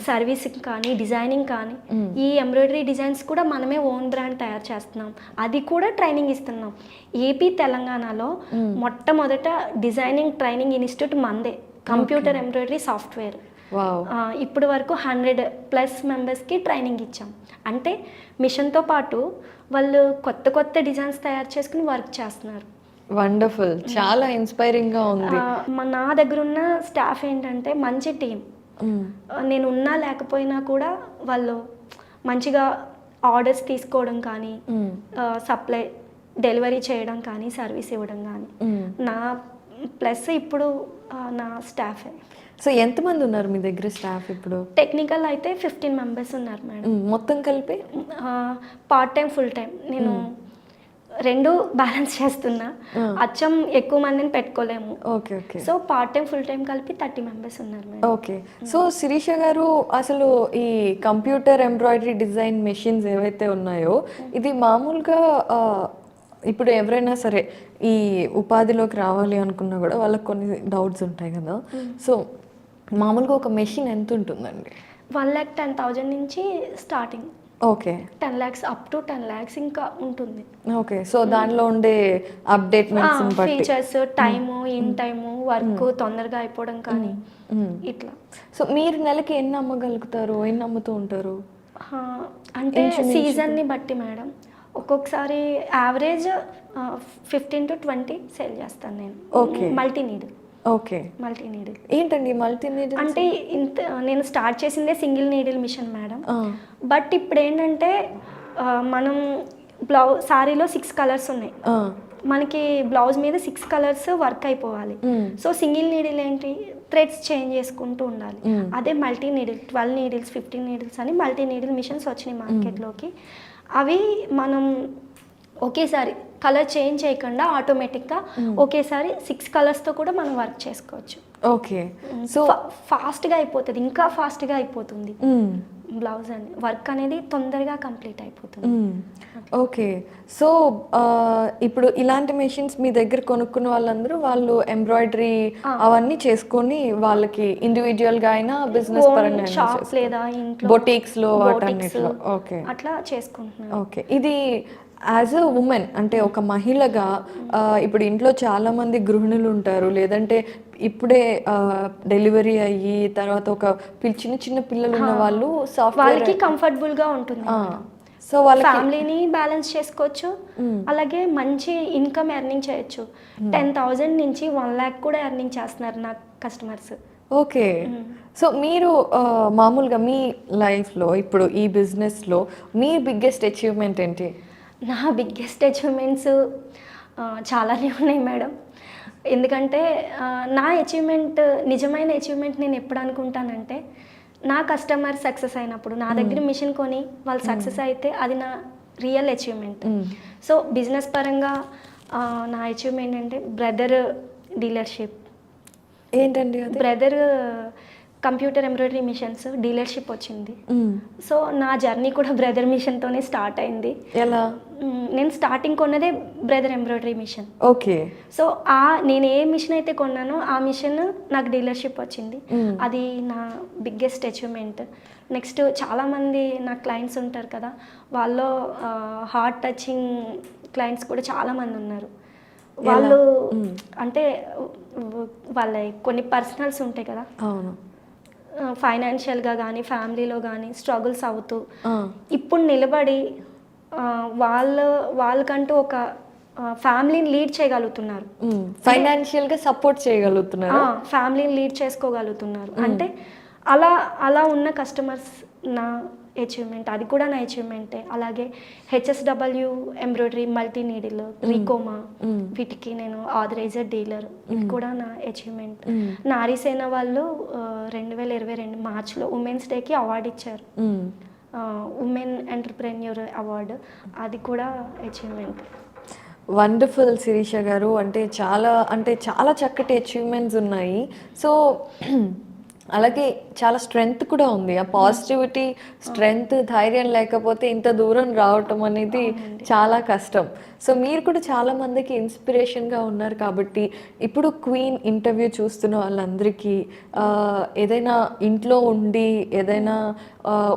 [SPEAKER 2] సర్వీసింగ్ కానీ, డిజైనింగ్ కానీ, ఈ ఎంబ్రాయిడరీ డిజైన్స్ కూడా మనమే ఓన్ బ్రాండ్ తయారు చేస్తున్నాం, అది కూడా ట్రైనింగ్ ఇస్తున్నాం. ఏపీ తెలంగాణలో మొట్టమొదట డిజైనింగ్ ట్రైనింగ్ ఇన్స్టిట్యూట్ మందే, కంప్యూటర్ ఎంబ్రాయిడరీ సాఫ్ట్వేర్. ఇప్పుడు వరకు 100+ మెంబర్స్కి ట్రైనింగ్ ఇచ్చాం. అంటే మిషన్తో పాటు వాళ్ళు కొత్త కొత్త డిజైన్స్ తయారు చేసుకుని వర్క్ చేస్తున్నారు.
[SPEAKER 1] వండర్ఫుల్, చాలా ఇన్స్పైరింగ్ గా ఉంది.
[SPEAKER 2] నా దగ్గర ఉన్న స్టాఫ్ ఏంటంటే మంచి టీం. నేను ఉన్నా లేకపోయినా కూడా వాళ్ళు మంచిగా ఆర్డర్స్ తీసుకోవడం కానీ, సప్లై డెలివరీ చేయడం కానీ, సర్వీస్ ఇవ్వడం కానీ నా ప్లస్ ఇప్పుడు నా స్టాఫే.
[SPEAKER 1] సో ఎంతమంది ఉన్నారు మీ దగ్గర స్టాఫ్ ఇప్పుడు?
[SPEAKER 2] టెక్నికల్ అయితే 15 మెంబర్స్ ఉన్నారు మేడం.
[SPEAKER 1] మొత్తం కలిపి
[SPEAKER 2] పార్ట్ టైం ఫుల్ టైం నేను రెండు బ్యాలెన్స్ చేస్తున్నా. అచ్చం ఎక్కువ మందిని పెట్టుకోలేము.
[SPEAKER 1] Okay okay.
[SPEAKER 2] So part time full time కలిపి 30 మెంబర్స్ ఉన్నారు మేడం.
[SPEAKER 1] ఓకే. సో శిరీష గారు, అసలు ఈ కంప్యూటర్ ఎంబ్రాయిడరీ డిజైన్ మెషిన్స్ ఏవైతే ఉన్నాయో ఇది మామూలుగా ఇప్పుడు ఎవరైనా సరే ఈ ఉపాధిలోకి రావాలి అనుకున్నా కూడా వాళ్ళకి కొన్ని డౌట్స్ ఉంటాయి కదా. సో మామూలుగా ఒక మెషిన్ ఎంత ఉంటుందండి?
[SPEAKER 2] 1,10,000 నుంచి starting.
[SPEAKER 1] Okay.
[SPEAKER 2] 10 lakhs up to 10 lakhs ఇంకా ఉంటుంది.
[SPEAKER 1] ఓకే. సో దానిలో ఉండే అప్డేట్మెంట్స్,
[SPEAKER 2] features, time, in time, work తొందరగా అయిపోవడం కానీ ఇట్లా.
[SPEAKER 1] సో మీరు నెలకి ఎన్ని అమ్మగలుగుతారు, ఎన్ని అమ్ముతూ ఉంటారు?
[SPEAKER 2] అంటే సీజన్ని బట్టి మేడం. ఒక్కొక్కసారి యావరేజ్ 15 to 20 సేల్ చేస్తాను నేను.
[SPEAKER 1] Okay.
[SPEAKER 2] Multi needle.
[SPEAKER 1] Okay.
[SPEAKER 2] Multi needle
[SPEAKER 1] ఏంటండి మల్టీ నీడిల్
[SPEAKER 2] అంటే? నేను స్టార్ట్ చేసిందే single needle machine madam. But ఇప్పుడు ఏంటంటే మనం సారీలో 6 కలర్స్ ఉన్నాయి, మనకి బ్లౌజ్ మీద 6 కలర్స్ వర్క్ అయిపోవాలి. సో సింగిల్ నీడిల్ ఏంటి, థ్రెడ్స్ చేంజ్ చేసుకుంటూ ఉండాలి. అదే మల్టీ నీడిల్ 12 నీడిల్స్ 15 నీడిల్స్ అని మల్టీ నీడిల్ మిషన్స్ వచ్చినాయి మార్కెట్లోకి. అవి మనం ఒకేసారి కలర్ చేంజ్ చేయకుండా ఆటోమేటిక్గా ఒకేసారి 6 కలర్స్తో కూడా మనం వర్క్ చేసుకోవచ్చు.
[SPEAKER 1] ఓకే. సో
[SPEAKER 2] ఫాస్ట్గా అయిపోతుంది, ఇంకా ఫాస్ట్గా అయిపోతుంది బ్లౌజ్ అని, వర్క్ అనేది తొందరగా కంప్లీట్ అయిపోతుంది.
[SPEAKER 1] ఓకే. సో ఇప్పుడు ఇలాంటి మెషిన్స్ మీ దగ్గర కొనుక్కున్న వాళ్ళందరూ వాళ్ళు ఎంబ్రాయిడరీ అవన్నీ చేసుకొని వాళ్ళకి ఇండివిజువల్గా అయినా బిజినెస్ పరంగా
[SPEAKER 2] షాప్ లేదా ఇంట్లో
[SPEAKER 1] బొటీక్స్లో వాటన్నిటిలో ఓకే
[SPEAKER 2] అట్లా చేసుకుంటున్నాను.
[SPEAKER 1] ఓకే. ఇది యాజ్ అ ఉమెన్ అంటే ఒక మహిళగా ఇప్పుడు ఇంట్లో చాలా మంది గృహిణులు ఉంటారు, లేదంటే ఇప్పుడే డెలివరీ అయ్యి తర్వాత ఒక చిన్న చిన్న పిల్లలు ఉన్న వాళ్ళు
[SPEAKER 2] వాళ్ళకి కంఫర్టబుల్ గా ఉంటుంది.
[SPEAKER 1] సో వాళ్ళ
[SPEAKER 2] ఫ్యామిలీని బ్యాలెన్స్ చేసుకోవచ్చు, అలాగే మంచి ఇన్కమ్ ఎర్నింగ్ చేయొచ్చు. 10,000 నుంచి 1 lakh కూడా ఎర్నింగ్ చేస్తున్నారు నా కస్టమర్స్.
[SPEAKER 1] ఓకే. సో మీరు మామూలుగా మీ లైఫ్లో ఇప్పుడు ఈ బిజినెస్లో మీ బిగ్గెస్ట్ అచీవ్మెంట్ ఏంటి?
[SPEAKER 2] నా బిగ్గెస్ట్ అచీవ్మెంట్స్ చాలానే ఉన్నాయి మేడం. ఎందుకంటే నా అచీవ్మెంట్, నిజమైన అచీవ్మెంట్ నేను ఎప్పుడు అనుకుంటానంటే నా కస్టమర్ సక్సెస్ అయినప్పుడు, నా దగ్గర మిషన్ కొని వాళ్ళు సక్సెస్ అయితే అది నా రియల్ అచీవ్మెంట్. సో బిజినెస్ పరంగా నా అచీవ్మెంట్ అంటే బ్రదర్ డీలర్షిప్.
[SPEAKER 1] ఏంటండి?
[SPEAKER 2] Brother computer embroidery machines dealership వచ్చింది. సో నా జర్నీ కూడా బ్రదర్ మిషన్తోనే స్టార్ట్ అయింది.
[SPEAKER 1] ఎలా?
[SPEAKER 2] నేను స్టార్టింగ్ కొన్నదే Brother embroidery machine.
[SPEAKER 1] Okay.
[SPEAKER 2] So నేను ఏ మిషన్ అయితే కొన్నానో ఆ మిషన్ నాకు డీలర్షిప్ వచ్చింది. అది నా బిగ్గెస్ట్ అచీవ్మెంట్. నెక్స్ట్ చాలామంది నా క్లయింట్స్ ఉంటారు కదా, వాళ్ళు హార్ట్ టచింగ్ క్లయింట్స్ కూడా చాలామంది ఉన్నారు. వాళ్ళు అంటే వాళ్ళ కొన్ని పర్సనల్స్ ఉంటాయి కదా,
[SPEAKER 1] అవును,
[SPEAKER 2] ఫైనాన్షియల్గా కానీ ఫ్యామిలీలో కానీ స్ట్రగుల్స్ అవుతూ ఇప్పుడు నిలబడి వాళ్ళకంటూ ఒక ఫ్యామిలీని లీడ్ చేయగలుగుతున్నారు,
[SPEAKER 1] ఫైనాన్షియల్గా సపోర్ట్ చేయగలుగుతున్నారు,
[SPEAKER 2] ఫ్యామిలీని లీడ్ చేసుకోగలుగుతున్నారు. అంటే అలా అలా ఉన్న కస్టమర్స్ నా అచీవ్మెంట్, అది కూడా నా అచీవ్మెంటే. అలాగే హెచ్ఎస్డబ్ల్యూ ఎంబ్రాయిడరీ, మల్టీ నీడిల్, రీకోమా, వీటికి నేను ఆథరైజ్డ్ డీలర్, ఇది కూడా నా అచీవ్మెంట్. నారీసేన వాళ్ళు 2022 మార్చ్లో ఉమెన్స్ డేకి అవార్డు ఇచ్చారు, ఉమెన్ ఎంటర్ప్రెన్యూర్ అవార్డు, అది కూడా అచీవ్మెంట్.
[SPEAKER 1] వండర్ఫుల్ శిరీష గారు, అంటే చాలా చక్కటి అచీవ్మెంట్స్ ఉన్నాయి. సో అలాగే చాలా స్ట్రెంగ్త్ కూడా ఉంది. ఆ పాజిటివిటీ, స్ట్రెంగ్త్, ధైర్యం లేకపోతే ఇంత దూరం రావటం అనేది చాలా కష్టం. సో మీరు కూడా చాలా మందికి ఇన్స్పిరేషన్గా ఉన్నారు కాబట్టి ఇప్పుడు క్వీన్ ఇంటర్వ్యూ చూస్తున్న వాళ్ళందరికీ ఏదైనా ఇంట్లో ఉండి ఏదైనా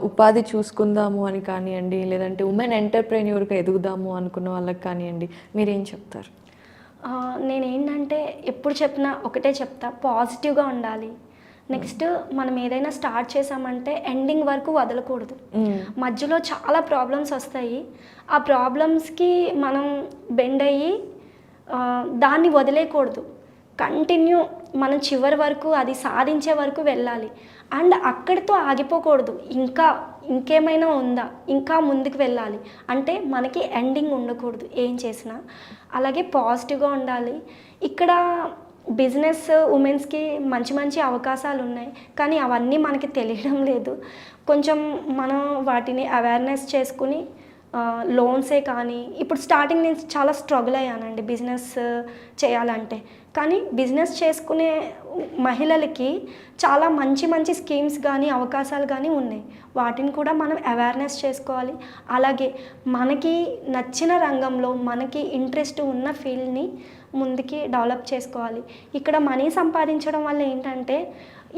[SPEAKER 1] ఉపాధి చూసుకుందాము అని కానివ్వండి, లేదంటే ఉమెన్ ఎంటర్ప్రెన్యూర్గా ఎదుగుదాము అనుకున్న వాళ్ళకి కానివ్వండి, మీరేం చెప్తారు?
[SPEAKER 2] నేనేంటంటే ఎప్పుడు చెప్పినా ఒకటే చెప్తా, పాజిటివ్గా ఉండాలి. నెక్స్ట్ మనం ఏదైనా స్టార్ట్ చేసామంటే ఎండింగ్ వరకు వదలకూడదు. మధ్యలో చాలా ప్రాబ్లమ్స్ వస్తాయి, ఆ ప్రాబ్లమ్స్కి మనం బెండ్ అయ్యి దాన్ని వదిలేయకూడదు. కంటిన్యూ మనం చివరి వరకు అది సాధించే వరకు వెళ్ళాలి. అండ్ అక్కడితో ఆగిపోకూడదు, ఇంకేమైనా ఉందా, ఇంకా ముందుకు వెళ్ళాలి. అంటే మనకి ఎండింగ్ ఉండకూడదు ఏం చేసినా. అలాగే పాజిటివ్గా ఉండాలి. ఇక్కడ బిజినెస్ ఉమెన్స్కి మంచి మంచి అవకాశాలు ఉన్నాయి, కానీ అవన్నీ మనకి తెలియడం లేదు. కొంచెం మనం వాటిని అవేర్నెస్ చేసుకుని లోన్సే కానీ, ఇప్పుడు స్టార్టింగ్ నేను చాలా స్ట్రగుల్ అయ్యానండి బిజినెస్ చేయాలంటే. కానీ బిజినెస్ చేసుకునే మహిళలకి చాలా మంచి మంచి స్కీమ్స్ కానీ అవకాశాలు కానీ ఉన్నాయి, వాటిని కూడా మనం అవేర్నెస్ చేసుకోవాలి. అలాగే మనకి నచ్చిన రంగంలో మనకి ఇంట్రెస్ట్ ఉన్న ఫీల్డ్ని ముందుకి డెవలప్ చేసుకోవాలి. ఇక్కడ మనీ సంపాదించడం వల్ల ఏంటంటే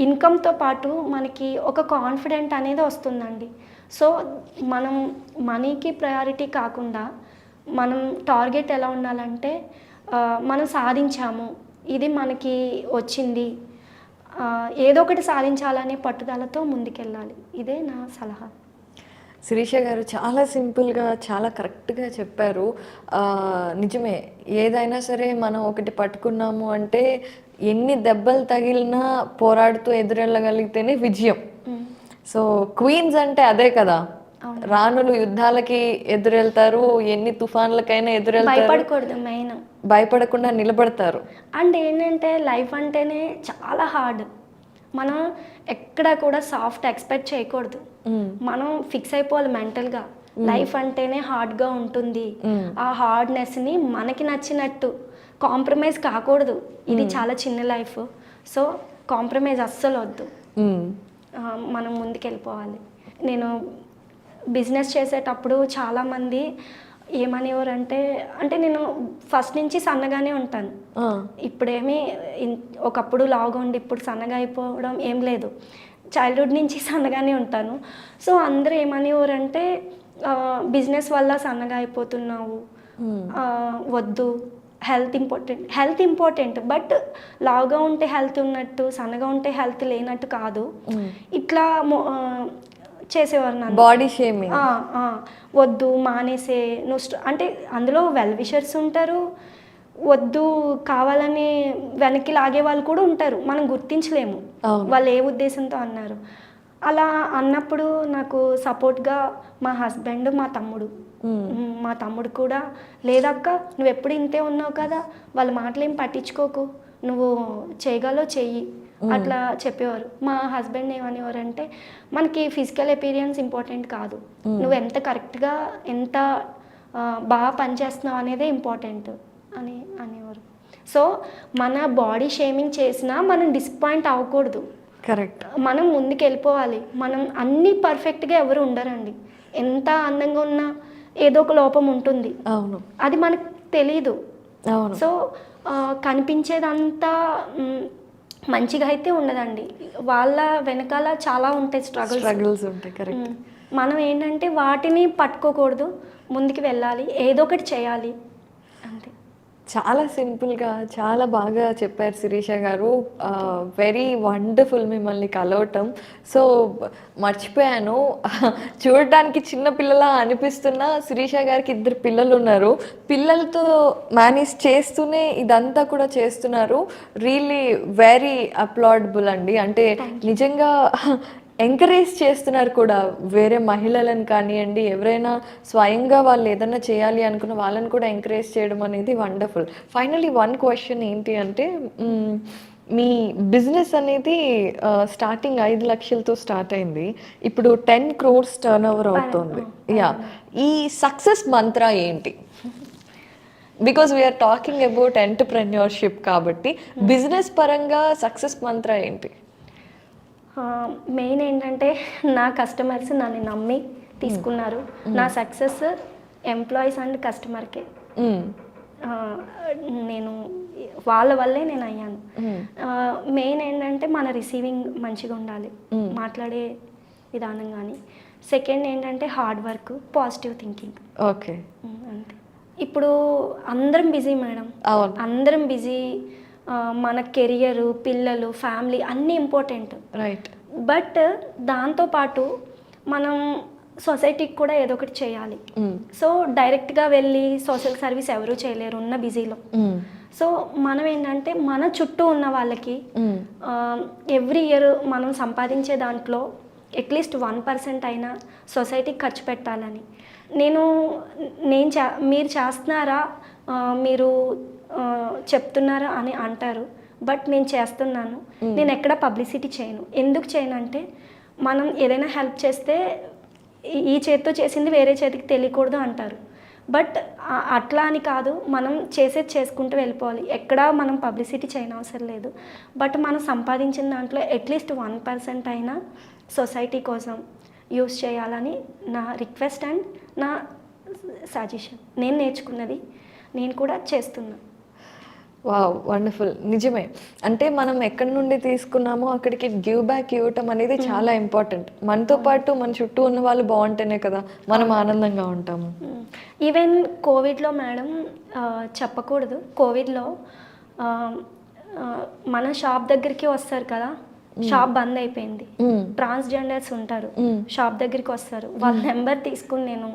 [SPEAKER 2] ఇన్కమ్తో పాటు మనకి ఒక కాన్ఫిడెంట్ అనేది వస్తుందండి. సో మనం మనీకి ప్రయారిటీ కాకుండా మనం టార్గెట్ ఎలా ఉండాలంటే మనం సాధించాము, ఇది మనకి వచ్చింది, ఏదో ఒకటి సాధించాలనే పట్టుదలతో ముందుకెళ్ళాలి. ఇదే నా సలహా.
[SPEAKER 1] శిరీష గారు చాలా సింపుల్గా చాలా కరెక్ట్గా చెప్పారు. నిజమే, ఏదైనా సరే మనం ఒకటి పట్టుకున్నాము అంటే ఎన్ని దెబ్బలు తగిలినా పోరాడుతూ ఎదురెళ్ళగలిగితేనే విజయం. సో క్వీన్స్ అంటే అదే కదా, రాణులు యుద్ధాలకి ఎదురెళ్తారు, ఎన్ని తుఫాన్లకైనా ఎదురెళ్తారు,
[SPEAKER 2] భయపడకూడదు, మెయిన్
[SPEAKER 1] భయపడకుండా నిలబడతారు.
[SPEAKER 2] అండ్ ఏంటంటే లైఫ్ అంటేనే చాలా హార్డ్, మనం ఎక్కడ కూడా సాఫ్ట్ ఎక్స్పెక్ట్ చేయకూడదు. మనం ఫిక్స్ అయిపోవాలి మెంటల్గా, లైఫ్ అంటేనే హార్డ్గా ఉంటుంది. ఆ హార్డ్నెస్ని మనకి నచ్చినట్టు కాంప్రమైజ్ కాకూడదు. ఇది చాలా చిన్న లైఫ్, సో కాంప్రమైజ్ అస్సలు వద్దు, మనం ముందుకెళ్ళిపోవాలి. నేను బిజినెస్ చేసేటప్పుడు చాలామంది ఏమనేవారంటే, అంటే నేను ఫస్ట్ నుంచి సన్నగానే ఉంటాను, ఇప్పుడేమి ఒకప్పుడు లావుగా ఉండి ఇప్పుడు సన్నగా అయిపోవడం ఏం లేదు, చైల్డ్హుడ్ నుంచి సన్నగానే ఉంటాను. సో అందరూ ఏమనేవారంటే బిజినెస్ వల్ల సన్నగా అయిపోతున్నావు, వద్దు, హెల్త్ ఇంపార్టెంట్, బట్ లావుగా ఉంటే హెల్త్ ఉన్నట్టు సన్నగా ఉంటే హెల్త్ లేనట్టు కాదు, ఇట్లా చేసేవారు నన్ను.
[SPEAKER 1] బాడీ షేమింగ్
[SPEAKER 2] వద్దు, మానేసే, నువ్వు అంటే అందులో వెల్ విషర్స్ ఉంటారు, వద్దు కావాలని వెనక్కి లాగే వాళ్ళు కూడా ఉంటారు, మనం గుర్తించలేము వాళ్ళు ఏ ఉద్దేశంతో అన్నారు. అలా అన్నప్పుడు నాకు సపోర్ట్గా మా హస్బెండ్, మా తమ్ముడు కూడా, లేదక్క నువ్వు ఎప్పుడు ఇంతే ఉన్నావు కదా, వాళ్ళ మాటలు ఏం పట్టించుకోకు, నువ్వు చేయగలవు చెయ్యి, అట్లా చెప్పేవారు. మా హస్బెండ్ ఏమనేవారంటే, మనకి ఫిజికల్ అపీరియన్స్ ఇంపార్టెంట్ కాదు, నువ్వు ఎంత కరెక్ట్గా ఎంత బాగా పనిచేస్తున్నావు అనేదే ఇంపార్టెంట్ అని అనేవారు. సో మన బాడీ షేమింగ్ చేసినా మనం డిసప్పాయింట్ అవ్వకూడదు,
[SPEAKER 1] కరెక్ట్,
[SPEAKER 2] మనం ముందుకు వెళ్ళిపోవాలి. మనం అన్నీ పర్ఫెక్ట్గా ఎవరు ఉండరండి, ఎంత అందంగా ఉన్నా ఏదో ఒక లోపం ఉంటుంది, అవును, అది మనకు తెలీదు. సో కనిపించేదంతా మంచిగా అయితే ఉండదండి, వాళ్ళ వెనకాల చాలా ఉంటాయి స్ట్రగుల్స్ ఉంటాయి. కరెక్ట్, మనం ఏంటంటే వాటిని పట్టుకోకూడదు, ముందుకు వెళ్ళాలి, ఏదో ఒకటి చేయాలి అంతే.
[SPEAKER 1] చాలా సింపుల్గా చాలా బాగా చెప్పారు శిరీష గారు. వెరీ వండర్ఫుల్ మిమ్మల్ని కలవటం. సో మర్చిపోయాను, చూడడానికి చిన్న పిల్లలా అనిపిస్తున్న శిరీష గారికి 2 పిల్లలు ఉన్నారు. పిల్లలతో మేనేజ్ చేస్తూనే ఇదంతా కూడా చేస్తున్నారు. రియల్లీ వెరీ అప్లాడబుల్ అండి. అంటే నిజంగా ఎంకరేజ్ చేస్తున్నారు కూడా వేరే మహిళలను కానివ్వండి, ఎవరైనా స్వయంగా వాళ్ళు ఏదైనా చేయాలి అనుకున్న వాళ్ళని కూడా ఎంకరేజ్ చేయడం అనేది వండర్ఫుల్. ఫైనలీ వన్ క్వశ్చన్ ఏంటి అంటే, మీ బిజినెస్ అనేది స్టార్టింగ్ 5 లక్షలతో స్టార్ట్ అయింది, ఇప్పుడు 10 crores టర్న్ ఓవర్ అవుతుంది. యా, ఈ సక్సెస్ మంత్ర ఏంటి? Because we're talking about entrepreneurship కాబట్టి బిజినెస్ పరంగా సక్సెస్ మంత్ర ఏంటి?
[SPEAKER 2] మెయిన్ ఏంటంటే నా కస్టమర్స్ నన్ను నమ్మి తీసుకున్నారు. నా సక్సెస్ ఎంప్లాయీస్ అండ్ కస్టమర్కే. నేను వాళ్ళ వల్లే నేను అయ్యాను. మెయిన్ ఏంటంటే మన రిసీవింగ్ మంచిగా ఉండాలి, మాట్లాడే విధానం కానీ. సెకండ్ ఏంటంటే hard work, positive thinking.
[SPEAKER 1] Okay,
[SPEAKER 2] అంతే. ఇప్పుడు అందరం బిజీ మేడం, అందరం బిజీ. మన కెరియరు, పిల్లలు, ఫ్యామిలీ అన్నీ ఇంపార్టెంట్,
[SPEAKER 1] రైట్.
[SPEAKER 2] బట్ దాంతోపాటు మనం సొసైటీకి కూడా ఏదో ఒకటి చేయాలి. సో డైరెక్ట్గా వెళ్ళి సోషల్ సర్వీస్ ఎవరూ చేయలేరు ఉన్న బిజీలో. సో మనం ఏంటంటే మన చుట్టూ ఉన్న వాళ్ళకి ఎవ్రీ ఇయర్ మనం సంపాదించే దాంట్లో అట్లీస్ట్ 1% అయినా సొసైటీకి ఖర్చు పెట్టాలని. మీరు చేస్తున్నారా, మీరు చెప్తున్నారా అని అంటారు, బట్ నేను చేస్తున్నాను. నేను ఎక్కడ పబ్లిసిటీ చేయను. ఎందుకు చేయను అంటే, మనం ఏదైనా హెల్ప్ చేస్తే ఈ చేతితో చేసింది వేరే చేతికి తెలియకూడదు అంటారు. బట్ అట్లా అని కాదు, మనం చేసేది చేసుకుంటూ వెళ్ళిపోవాలి. ఎక్కడా మనం పబ్లిసిటీ చేయనవసరం లేదు. బట్ మనం సంపాదించిన దాంట్లో అట్లీస్ట్ 1% అయినా సొసైటీ కోసం యూస్ చేయాలని నా రిక్వెస్ట్ అండ్ నా సజెషన్. నేను నేర్చుకున్నది నేను కూడా చేస్తున్నా.
[SPEAKER 1] Wow, wonderful. నిజమే, అంటే మనం ఎక్కడి నుండి తీసుకున్నామో అక్కడికి గివ్ బ్యాక్ ఇవ్వటం అనేది చాలా ఇంపార్టెంట్. మనతో పాటు మన చుట్టూ ఉన్న వాళ్ళు బాగుంటేనే కదా మనం ఆనందంగా ఉంటాము.
[SPEAKER 2] ఈవెన్ కోవిడ్లో మేడం, చెప్పకూడదు, కోవిడ్లో మన షాప్ దగ్గరికి వస్తారు కదా, షాప్ బంద్ అయిపోయింది. ట్రాన్స్జెండర్స్ ఉంటారు, షాప్ దగ్గరికి వస్తారు. వాళ్ళ నెంబర్ తీసుకుని నేను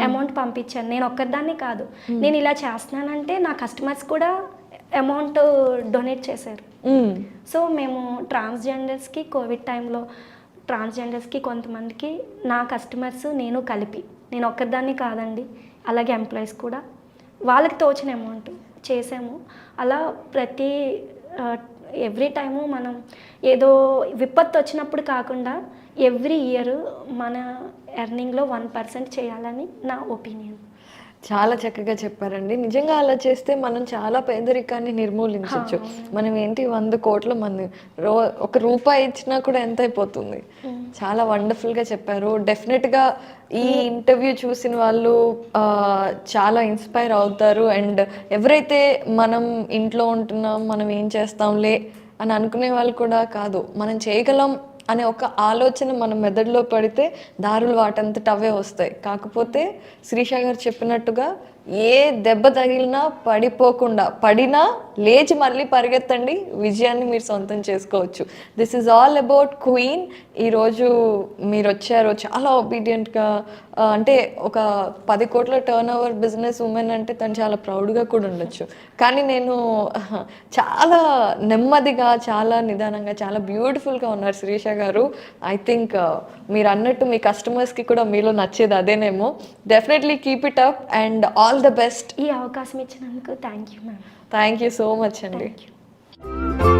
[SPEAKER 2] అమౌంట్ పంపించాను. నేను ఒక్కదాన్ని కాదు, నేను ఇలా చేస్తున్నానంటే నా కస్టమర్స్ కూడా అమౌంట్ డొనేట్ చేశారు. సో మేము ట్రాన్స్జెండర్స్కి కోవిడ్ టైంలో ట్రాన్స్జెండర్స్కి కొంతమందికి నా కస్టమర్స్ నేను కలిపి, నేను ఒక్కదాన్ని కాదండి, అలాగే ఎంప్లాయీస్ కూడా వాళ్ళకి తోచిన అమౌంట్ చేసాము. అలా ప్రతి ఎవ్రీ టైము మనం ఏదో విపత్తు వచ్చినప్పుడు కాకుండా ఎవ్రీ ఇయర్ మన ఎర్నింగ్లో 1% చేయాలని నా ఒపీనియన్.
[SPEAKER 1] చాలా చక్కగా చెప్పారండి. నిజంగా అలా చేస్తే మనం చాలా పేదరికాన్ని నిర్మూలించవచ్చు. మనం ఏంటి 100 కోట్ల మంది ఒక రూపాయి ఇచ్చినా కూడా ఎంత అయిపోతుంది. చాలా వండర్ఫుల్గా చెప్పారు. డెఫినెట్గా ఈ ఇంటర్వ్యూ చూసిన వాళ్ళు చాలా ఇన్స్పైర్ అవుతారు. అండ్ ఎవరైతే మనం ఇంట్లో ఉంటున్నాం, మనం ఏం చేస్తాంలే అని అనుకునే వాళ్ళు కూడా కాదు, మనం చేయగలం అనే ఒక ఆలోచన మన మెదడులో పడితే దారులు వాటంతట అవే వస్తాయి. కాకపోతే శిరీష గారు చెప్పినట్టుగా ఏ దెబ్బ తగిలినా పడిపోకుండా, పడినా లేచి మళ్ళీ పరిగెత్తండి, విజయాన్ని మీరు సొంతం చేసుకోవచ్చు. This is all about queen. ఈరోజు మీరు వచ్చారు చాలా ఒబీడియంట్గా. అంటే ఒక 10 కోట్ల టర్న్ ఓవర్ బిజినెస్ ఉమెన్ అంటే తను చాలా ప్రౌడ్గా కూడా ఉండొచ్చు. కానీ నేను చాలా నెమ్మదిగా, చాలా నిదానంగా, చాలా బ్యూటిఫుల్గా ఉన్నారు శిరీష గారు. ఐ థింక్ మీరు అన్నట్టు మీ కస్టమర్స్కి కూడా మీలో నచ్చేది అదేనేమో. Definitely keep it up and all the best.
[SPEAKER 2] ఈ అవకాశం ఇచ్చినందుకు thank you ma'am.
[SPEAKER 1] Thank you so much అండి.
[SPEAKER 2] Thank you.